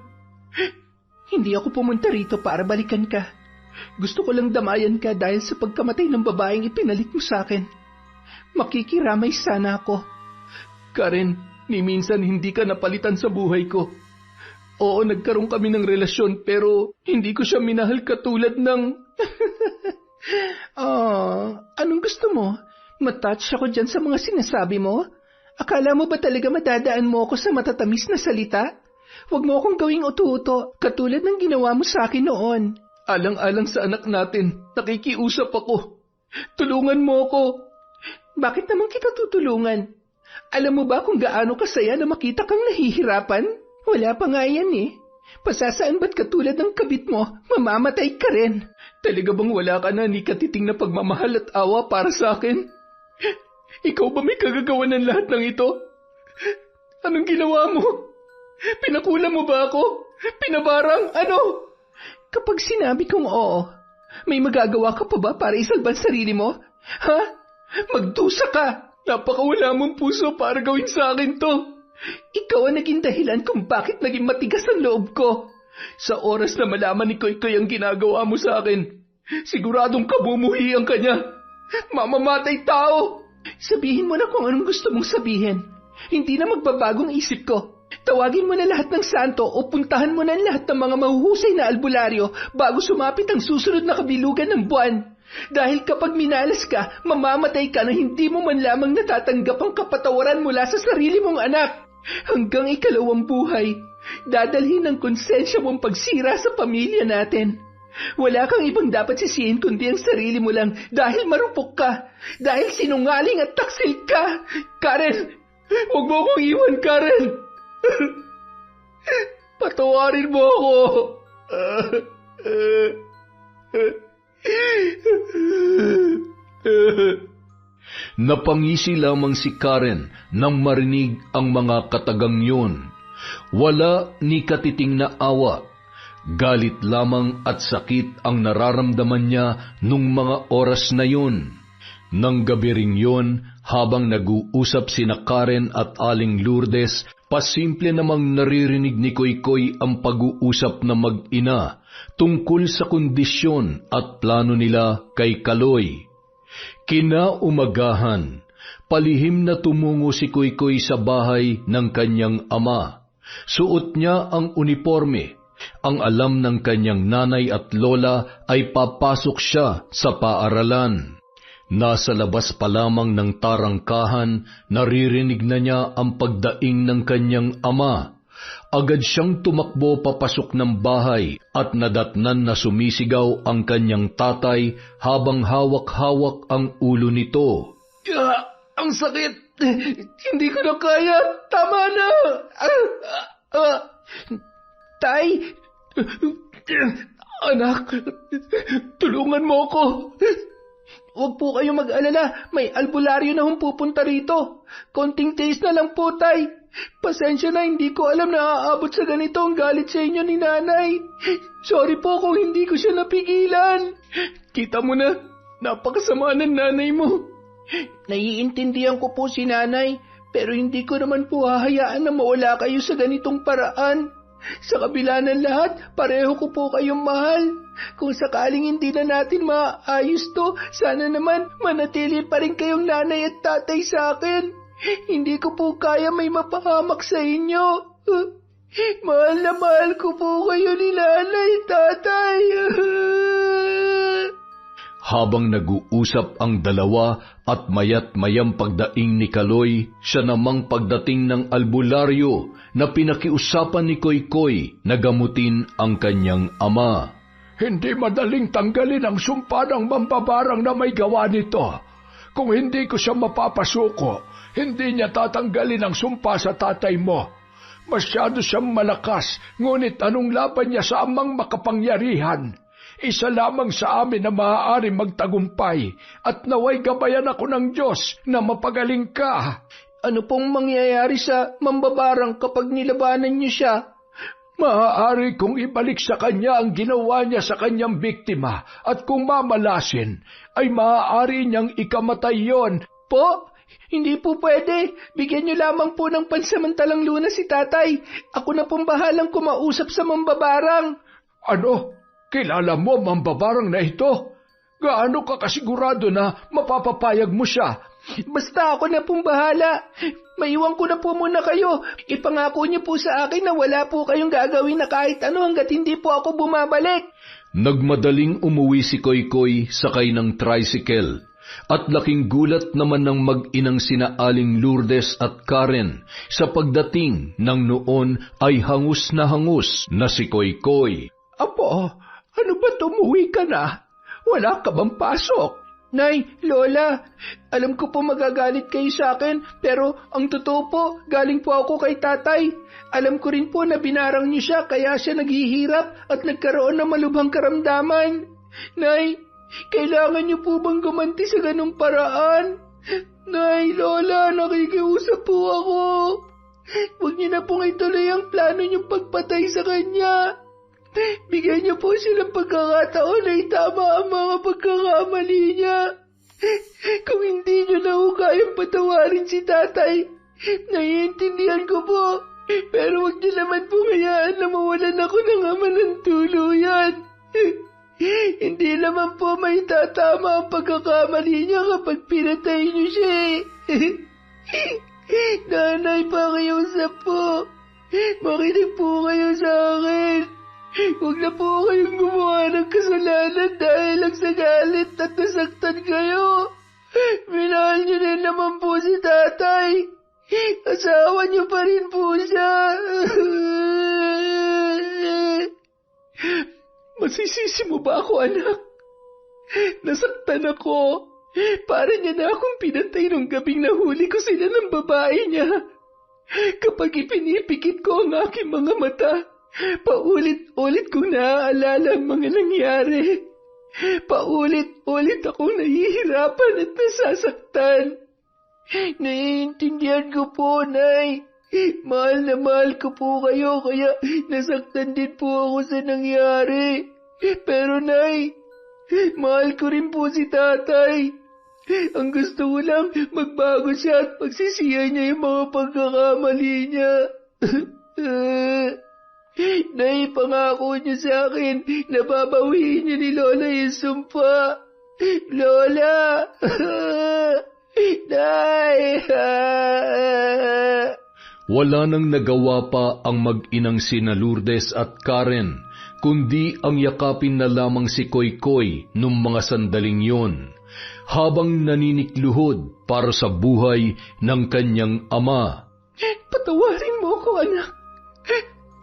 Hindi ako pumunta rito para balikan ka. Gusto ko lang damayan ka dahil sa pagkamatay ng babaeng ipinalit mo sa akin. Makikiramay sana ako. Karen, ni minsan hindi ka napalitan sa buhay ko. Oo, nagkaroon kami ng relasyon pero hindi ko siya minahal katulad ng... Anong gusto mo? Matouch ako dyan sa mga sinasabi mo? Akala mo ba talaga madadaan mo ako sa matatamis na salita? Huwag mo akong gawing uto-uto katulad ng ginawa mo sa akin noon. Alang-alang sa anak natin, nakikiusap ako. Tulungan mo ako. Bakit naman kita tutulungan? Alam mo ba kung gaano kasaya na makita kang nahihirapan? Wala pa nga yan eh. Pasasaan ba't katulad ng kabit mo, mamamatay ka rin? Talaga bang wala ka na ni katiting na pagmamahal at awa para sa akin? Ikaw ba may kagagawa ng lahat ng ito? Anong ginawa mo? Pinakulam mo ba ako? Pinabarang? Ano? Kapag sinabi kong oo, may magagawa ka pa ba para isalban sarili mo? Ha? Magdusa ka! Napakawala mong puso para gawin sa akin to. Ikaw ang naging dahilan kung bakit naging matigas ang loob ko. Sa oras na malaman ni Koy-Koy ang ginagawa mo sa akin, siguradong kabumuhian ka niya. Mamamatay tao! Sabihin mo na kung anong gusto mong sabihin. Hindi na magbabagong isip ko. Tawagin mo na lahat ng santo o puntahan mo na lahat ng mga mahuhusay na albularyo bago sumapit ang susunod na kabilugan ng buwan. Dahil kapag minalas ka, mamamatay ka na hindi mo man lamang natatanggap ang kapatawaran mula sa sarili mong anak. Hanggang ikalawang buhay, dadalhin ng konsensya mong pagsira sa pamilya natin. Wala kang ibang dapat sisihin kundi ang sarili mo lang dahil marupok ka, dahil sinungaling at taksil ka. Karen, huwag mo akong iwan, Karen. Patawarin mo ako.
Napangisi lamang si Karen nang marinig ang mga katagang yun. Wala ni katiting na awa. Galit lamang at sakit ang nararamdaman niya nung mga oras na yun. Nang gabi ring yun, habang nag-uusap sina Karen at Aling Lourdes, pasimple namang naririnig ni Koy-Koy ang pag-uusap na mag-ina tungkol sa kondisyon at plano nila kay Kaloy. Kinaumagahan, palihim na tumungo si Koy-Koy sa bahay ng kanyang ama. Suot niya ang uniforme. Ang alam ng kanyang nanay at lola ay papasok siya sa paaralan. Nasa labas pa lamang ng tarangkahan, naririnig na niya ang pagdaing ng kanyang ama. Agad siyang tumakbo papasok ng bahay at nadatnan na sumisigaw ang kanyang tatay habang hawak-hawak ang ulo nito.
Ang sakit! Hindi ko na kaya! Tama na! Tay! Anak! Tulungan mo ako! Huwag po kayong mag-alala. May albularyo na pupunta rito. Konting taste na lang po, Tay. Pasensya na, hindi ko alam na aabot sa ganito ang galit sa inyo ni Nanay. Sorry po kung hindi ko siya napigilan. Kita mo na, napakasama ng nanay mo. Naiintindihan ko po si Nanay, pero hindi ko naman po hahayaan na mawala kayo sa ganitong paraan. Sa kabila ng lahat, pareho ko po kayong mahal. Kung sakaling hindi na natin maayos to, sana naman manatili pa rin kayong nanay at tatay sa akin. Hindi ko po kaya may mapahamak sa inyo. Mahal na mahal ko po kayo ni nanay, tatay.
Habang nag-uusap ang dalawa at mayat-mayang pagdaing ni Kaloy, siya namang pagdating ng albularyo na pinakiusapan ni Koy-Koy na gamutin ang kanyang ama.
Hindi madaling tanggalin ang sumpa ng mambabarang na may gawa nito. Kung hindi ko siya mapapasuko, hindi niya tatanggalin ang sumpa sa tatay mo. Masyado siyang malakas, ngunit anong laban niya sa amang makapangyarihan? Isa lamang sa amin na maaari magtagumpay at naway gabayan ako ng Diyos na mapagaling ka.
Ano pong mangyayari sa mambabarang kapag nilabanan niyo siya?
Maaari kong ibalik sa kanya ang ginawa niya sa kanyang biktima at kung mamalasin, ay maaari niyang ikamatay yon.
Po, hindi po pwede. Bigyan niyo lamang po ng pansamantalang lunas si tatay. Ako na pong bahalang kumausap sa mambabarang.
Ano? Kilala mo ang mambabarang na ito? Gaano ka kasigurado na mapapapayag mo siya?
Basta ako na pong bahala. Maiwan ko na po muna kayo. Ipangako niyo po sa akin na wala po kayong gagawin na kahit ano hanggat hindi po ako bumabalik.
Nagmadaling umuwi si Koykoy sakay ng tricycle. At laking gulat naman ng mag-inang sina Aling Lourdes at Karen sa pagdating ng noon ay hangus na si Koykoy.
Apo, ano ba't umuwi ka na? Wala ka bang pasok?
Nay, Lola, alam ko po magagalit kayo sa akin, pero ang totoo po, galing po ako kay tatay. Alam ko rin po na binarang niyo siya kaya siya naghihirap at nagkaroon ng malubhang karamdaman. Nay, kailangan niyo po bang gumanti sa ganung paraan? Nay, Lola, nakikiusap po ako. Huwag niyo na pong ituloy ang plano niyong pagpatay sa kanya. Bigyan niyo po silang pagkakataon na itama ang mga pagkakamali niya. Kung hindi niyo na ho kayang patawarin si tatay, naiintindihan ko po. Pero huwag niyo naman po hayaan na mawalan ako ng ama ng tuluyan. Hindi naman po may tatama ang pagkakamali niya kapag pinatay niyo siya. Nanay, pakiusap po. Makinig po kayo sa akin. Huwag na po kayong gumawa ng kasalanan dahil lang sa galit at nasaktan kayo. Minahal niyo rin naman po si tatay. Asawa niyo pa rin po siya. Masisisi mo ba ako, anak? Nasaktan ako. Para niya na akong pinatay nung gabing nahuli ko sila ng babae niya. Kapag ipinipikit ko ang aking mga mata, paulit-ulit kong naaalala ang mga nangyari. Paulit-ulit akong nahihirapan at nasasaktan. Naiintindihan ko po, Nay. Mahal na mahal ko po kayo, kaya nasaktan din po ako sa nangyari. Pero Nay, mahal ko rin po si tatay. Ang gusto ko lang, magbago siya at pagsisihan niya yung mga pagkakamali niya. Nay, pangako niyo sa akin na babawiin niyo ni Lola yung sumpa. Lola! Nay!
Wala nang nagawa pa ang mag-inang sina Lourdes at Karen, kundi ang yakapin na lamang si Koykoy nung mga sandaling yon, habang naninikluhod para sa buhay ng kanyang ama.
Patawarin mo ako, anak.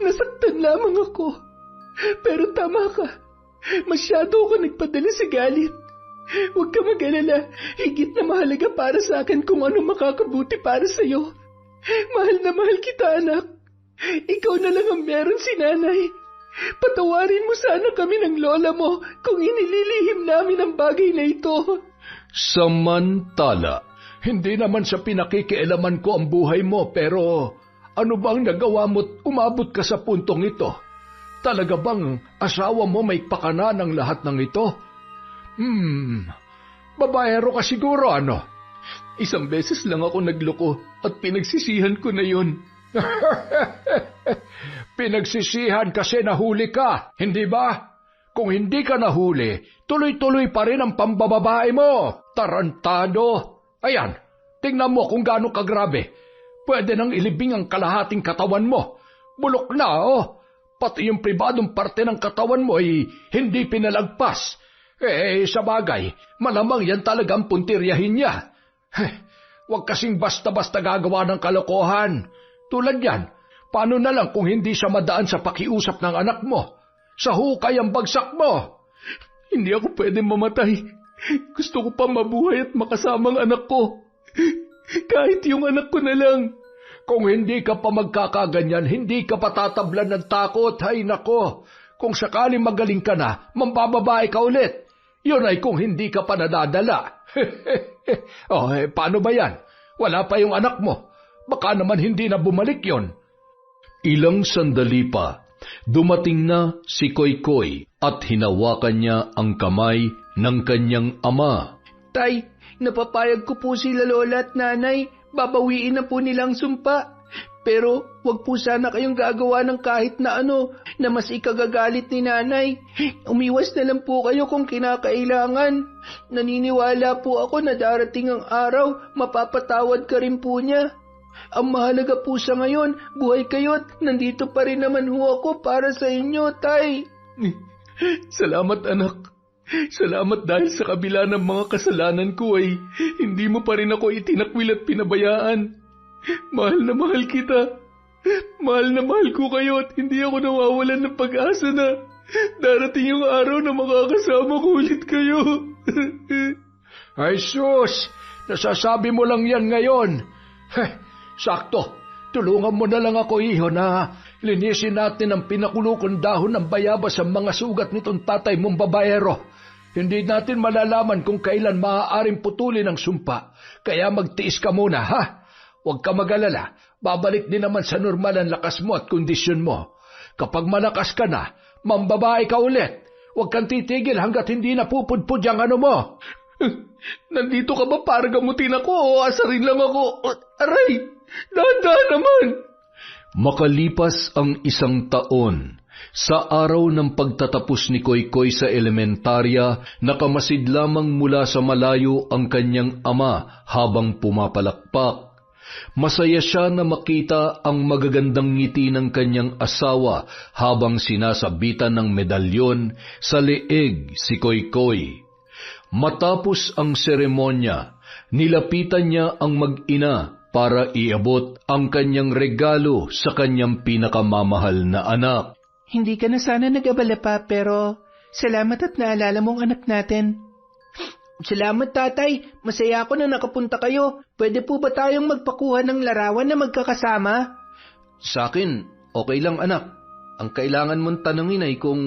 Nasaktan lamang ako. Pero tama ka. Masyado ako nagpadala sa galit. Huwag ka mag-alala. Higit na mahalaga para sa akin kung ano makakabuti para sa'yo. Mahal na mahal kita, anak. Ikaw na lang ang meron si nanay. Patawarin mo sana kami ng lola mo kung inililihim namin ang bagay na ito.
Samantala,
hindi naman sa pinakikialaman ko ang buhay mo, pero ano bang nagawa mo't umabot ka sa puntong ito? Talaga bang asawa mo may pakana ng lahat ng ito? Babaero ka siguro, ano?
Isang beses lang ako nagloko at pinagsisihan ko na yun.
Pinagsisihan kasi nahuli ka, hindi ba? Kung hindi ka nahuli, tuloy-tuloy pa rin ang pambababae mo. Tarantado! Ayan, tingnan mo kung gaano kagrabe. Pwede nang ilibing ang kalahating katawan mo. Bulok na, oh. Pati yung pribadong parte ng katawan mo ay hindi pinalagpas. Sa bagay, malamang yan talagang puntiryahin niya. Huwag kasing basta-basta gagawa ng kalokohan. Tulad yan, paano na lang kung hindi siya madaan sa pakiusap ng anak mo? Sa hukay ang bagsak mo.
Hindi ako pwede mamatay. Gusto ko pa mabuhay at makasama ang anak ko. Kahit yung anak ko na lang.
Kung hindi ka pa magkakaganyan, hindi ka patatablan ng takot. Hay nako, kung sakaling magaling ka na, mambababae ka ulit. Yun ay kung hindi ka pa nadadala. Paano ba yan? Wala pa yung anak mo. Baka naman hindi na bumalik yon.
Ilang sandali pa Dumating na si Koykoy at hinawakan niya ang kamay ng kanyang ama.
Tay, napapayag ko po sila lola at nanay. Babawiin na po nilang sumpa. Pero wag po sana kayong gagawa ng kahit na ano na mas ikagagalit ni nanay. Umiwas na lang po kayo kung kinakailangan. Naniniwala po ako na darating ang araw, mapapatawad ka rin po niya. Ang mahalaga po sa ngayon, buhay kayo at nandito pa rin naman ho ako para sa inyo, tay. Salamat anak. Salamat dahil sa kabila ng mga kasalanan ko ay hindi mo pa rin ako itinakwil at pinabayaan. Mahal na mahal kita. Mahal na mahal ko kayo at hindi ako nawawalan ng pag-asa na darating yung araw na makakasama ko ulit kayo.
Ay sus, nasasabi mo lang yan ngayon. Sakto, tulungan mo na lang ako, iho, na linisin natin ang pinakulukong dahon ng bayabas sa mga sugat nitong tatay mong babaero. Hindi natin malalaman kung kailan maaaring putulin ang sumpa, kaya magtiis ka muna, ha? Huwag ka mag-alala, babalik din naman sa normal ang lakas mo at kondisyon mo. Kapag malakas ka na, mambabae ka ulit. Huwag kang titigil hanggat hindi na pupudpud ang ano mo.
Nandito ka ba para gamutin ako o asarin lang ako? Aray, dahan-dahan naman.
Makalipas ang 1 taon, sa araw ng pagtatapos ni Koykoy sa elementarya, nakamasid lamang mula sa malayo ang kanyang ama habang pumapalakpak. Masaya siya na makita ang magagandang ngiti ng kanyang asawa habang sinasabitan ng medalyon sa leeg si Koykoy. Matapos ang seremonya, nilapitan niya ang mag-ina para iabot ang kanyang regalo sa kanyang pinakamamahal na anak.
Hindi ka na sana nag-abala pa, pero salamat at naalala mong anak natin. Salamat, tatay. Masaya ako na nakapunta kayo. Pwede po ba tayong magpakuha ng larawan na magkakasama?
Sa akin, okay lang anak. Ang kailangan mong tanungin ay kung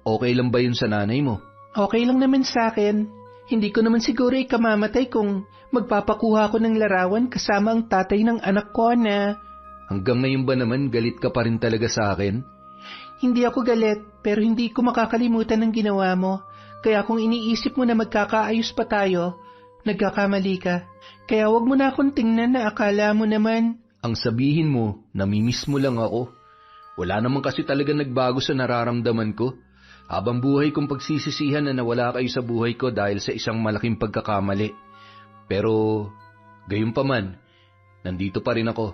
okay lang ba yun sa nanay mo.
Okay lang naman sa akin. Hindi ko naman siguro ikamamatay kung magpapakuha ako ng larawan kasama ang tatay ng anak ko na...
Hanggang ngayon ba naman galit ka pa rin talaga sa akin?
Hindi ako galit, pero hindi ko makakalimutan ang ginawa mo. Kaya kung iniisip mo na magkakaayos pa tayo, nagkakamali ka. Kaya wag mo na akong tingnan na akala mo naman.
Ang sabihin mo, namimiss mo lang ako. Wala naman kasi talaga nagbago sa nararamdaman ko. Habang buhay kong pagsisisihan na nawala kayo sa buhay ko dahil sa isang malaking pagkakamali. Pero, gayunpaman, nandito pa rin ako.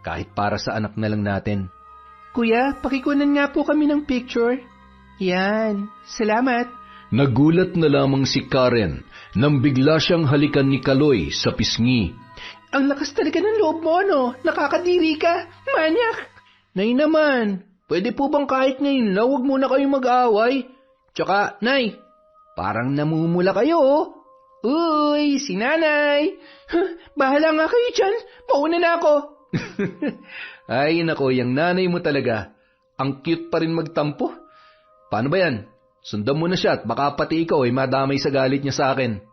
Kahit para sa anak na lang natin.
Kuya, pakikunan nga po kami ng picture. Yan, salamat.
Nagulat na lamang si Karen nang bigla siyang halikan ni Kaloy sa pisngi.
Ang lakas talaga ng loob mo, no? Nakakadiri ka, manyak.
Nay naman, pwede po bang kahit ngayon na huwag muna kayong mag-aaway? Tsaka, Nay, parang namumula kayo, oh.
Uy, si nanay. Bahala nga kayo dyan, mauna na ako.
Ay, nako, yung nanay mo talaga. Ang cute pa rin magtampo. Paano ba yan? Sundan mo na siya at baka pati ikaw ay madamay sa galit niya sa akin.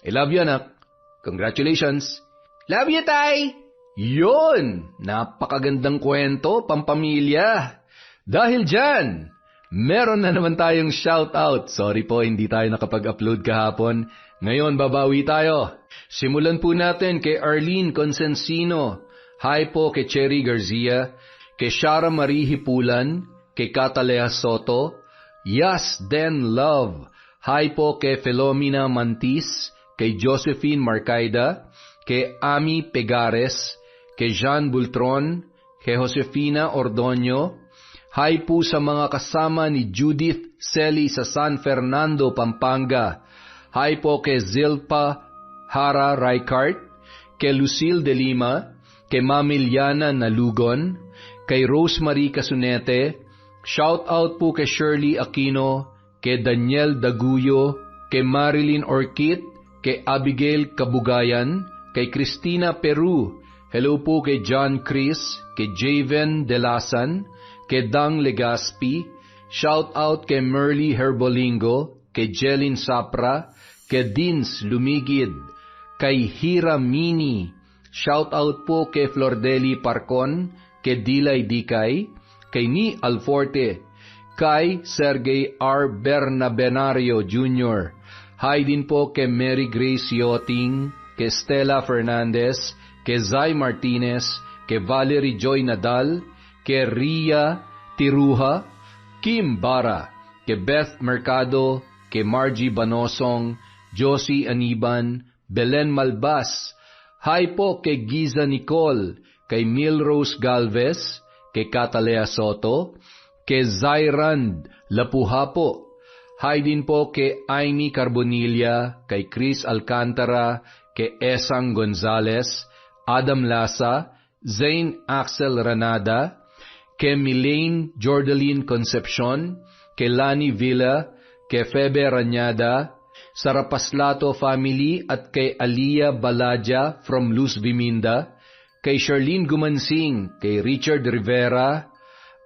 I love you, anak. Congratulations.
Love you, tay.
Yun! Napakagandang kwento, pampamilya. Dahil dyan, meron na naman tayong shoutout. Sorry po, hindi tayo nakapag-upload kahapon. Ngayon, babawi tayo. Simulan po natin kay Arlene Consensino. Hi po kay Cherry Garcia, kay Shara Marie Hipulan, kay Catalea Soto, Yas Den Love. Hi po kay Filomena Mantis, kay Josephine Marcaida, kay Ami Pegares, kay Jean Bultron, kay Josefina Ordonio. Hi po sa mga kasama ni Judith Celi sa San Fernando, Pampanga. Hi po kay Zilpa Hara Raicart, kay Lucille de Lima, kay Mamiliana Nalugon, kay Rosemary Casunete. Shout out po kay Shirley Aquino, kay Daniel Daguyo, kay Marilyn Orchid, kay Abigail Kabugayan, kay Cristina Peru. Hello po kay John Chris, kay Javen Delasan, kay Dang Legaspi. Shout out kay Merly Herbolingo, kay Jelin Sapra, kay Dins Lumigid, kay Hira Mini. Shout out po kay Flordeli Parcon, kay Dilay Dikay,
kay Ni Alforte, kay Sergey R. Bernabenario Jr., hi din po kay Mary Grace Yoting, kay Stella Fernandez, kay Zay Martinez, kay Valerie Joy Nadal, kay Ria Tiruha, Kim Bara, kay Beth Mercado, kay Margie Banosong, Josie Aniban, Belen Malbas, hi po kay Giza Nicole, kay Milrose Galvez, kay Catalea Soto, kay Zairand Lapuhapo, hi din po kay Amy Carbonilla, kay Chris Alcantara, kay Esang Gonzales, Adam Lasa, Zane Axel Ranada, kay Milaine Jordaline Concepcion, kay Lani Villa, kay Febe Ranyada, sa Rapaslato family at kay Alia Balaja from Luz Viminda, kay Charlene Gumansing, kay Richard Rivera,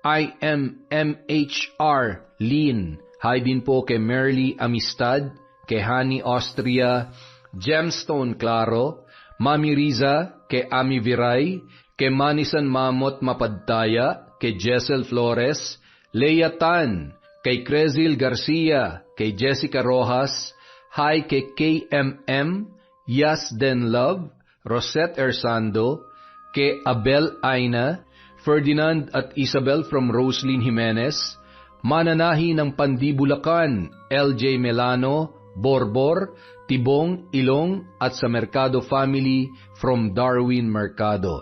IMMHR Lin, hi din po kay Merly Amistad, kay Hani Austria, Gemstone Claro, Mami Riza, kay Ami Viray, kay Manisan Mamot Mapadtaya, kay Jessel Flores, Leia Tan, kay Crezil Garcia, kay Jessica Rojas, hi kay KMM, Yasden Love, Rosette Ersando, kay Abel Aina, Ferdinand at Isabel from Roslyn Jimenez, mananahi ng Pandibulacan, LJ Melano, Borbor, Tibong, Ilong at sa Mercado family from Darwin Mercado.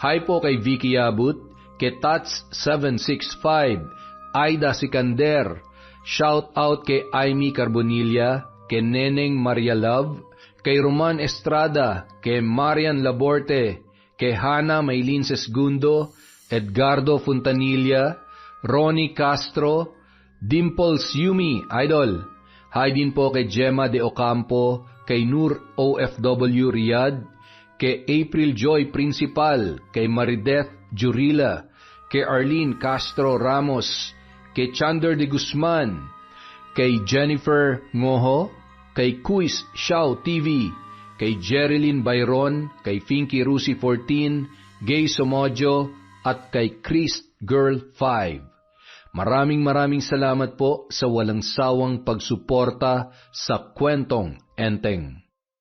Hi po kay Vicky Abut, kay Tats 765, Aida Sikander, shout out kay Amy Carbonilla, kay Neneng Maria Love, kay Roman Estrada, kay Marian Laborte, kay Hana Maylin Sesgundo, Edgardo Fontanilla, Ronnie Castro, Dimples Yumi, Idol. Hi din po kay Gemma de Ocampo, kay Nur OFW Riyadh, kay April Joy Principal, kay Marideth Jurila, kay Arlene Castro Ramos, kay Chander de Guzman, kay Jennifer Ngoho, kay Kuis Xiao TV, kay Jerilyn Bayron, kay Finky Rusi 14, Gay Somojo, at kay Chris Girl 5. Maraming salamat po sa walang sawang pagsuporta sa Kwentong Enteng.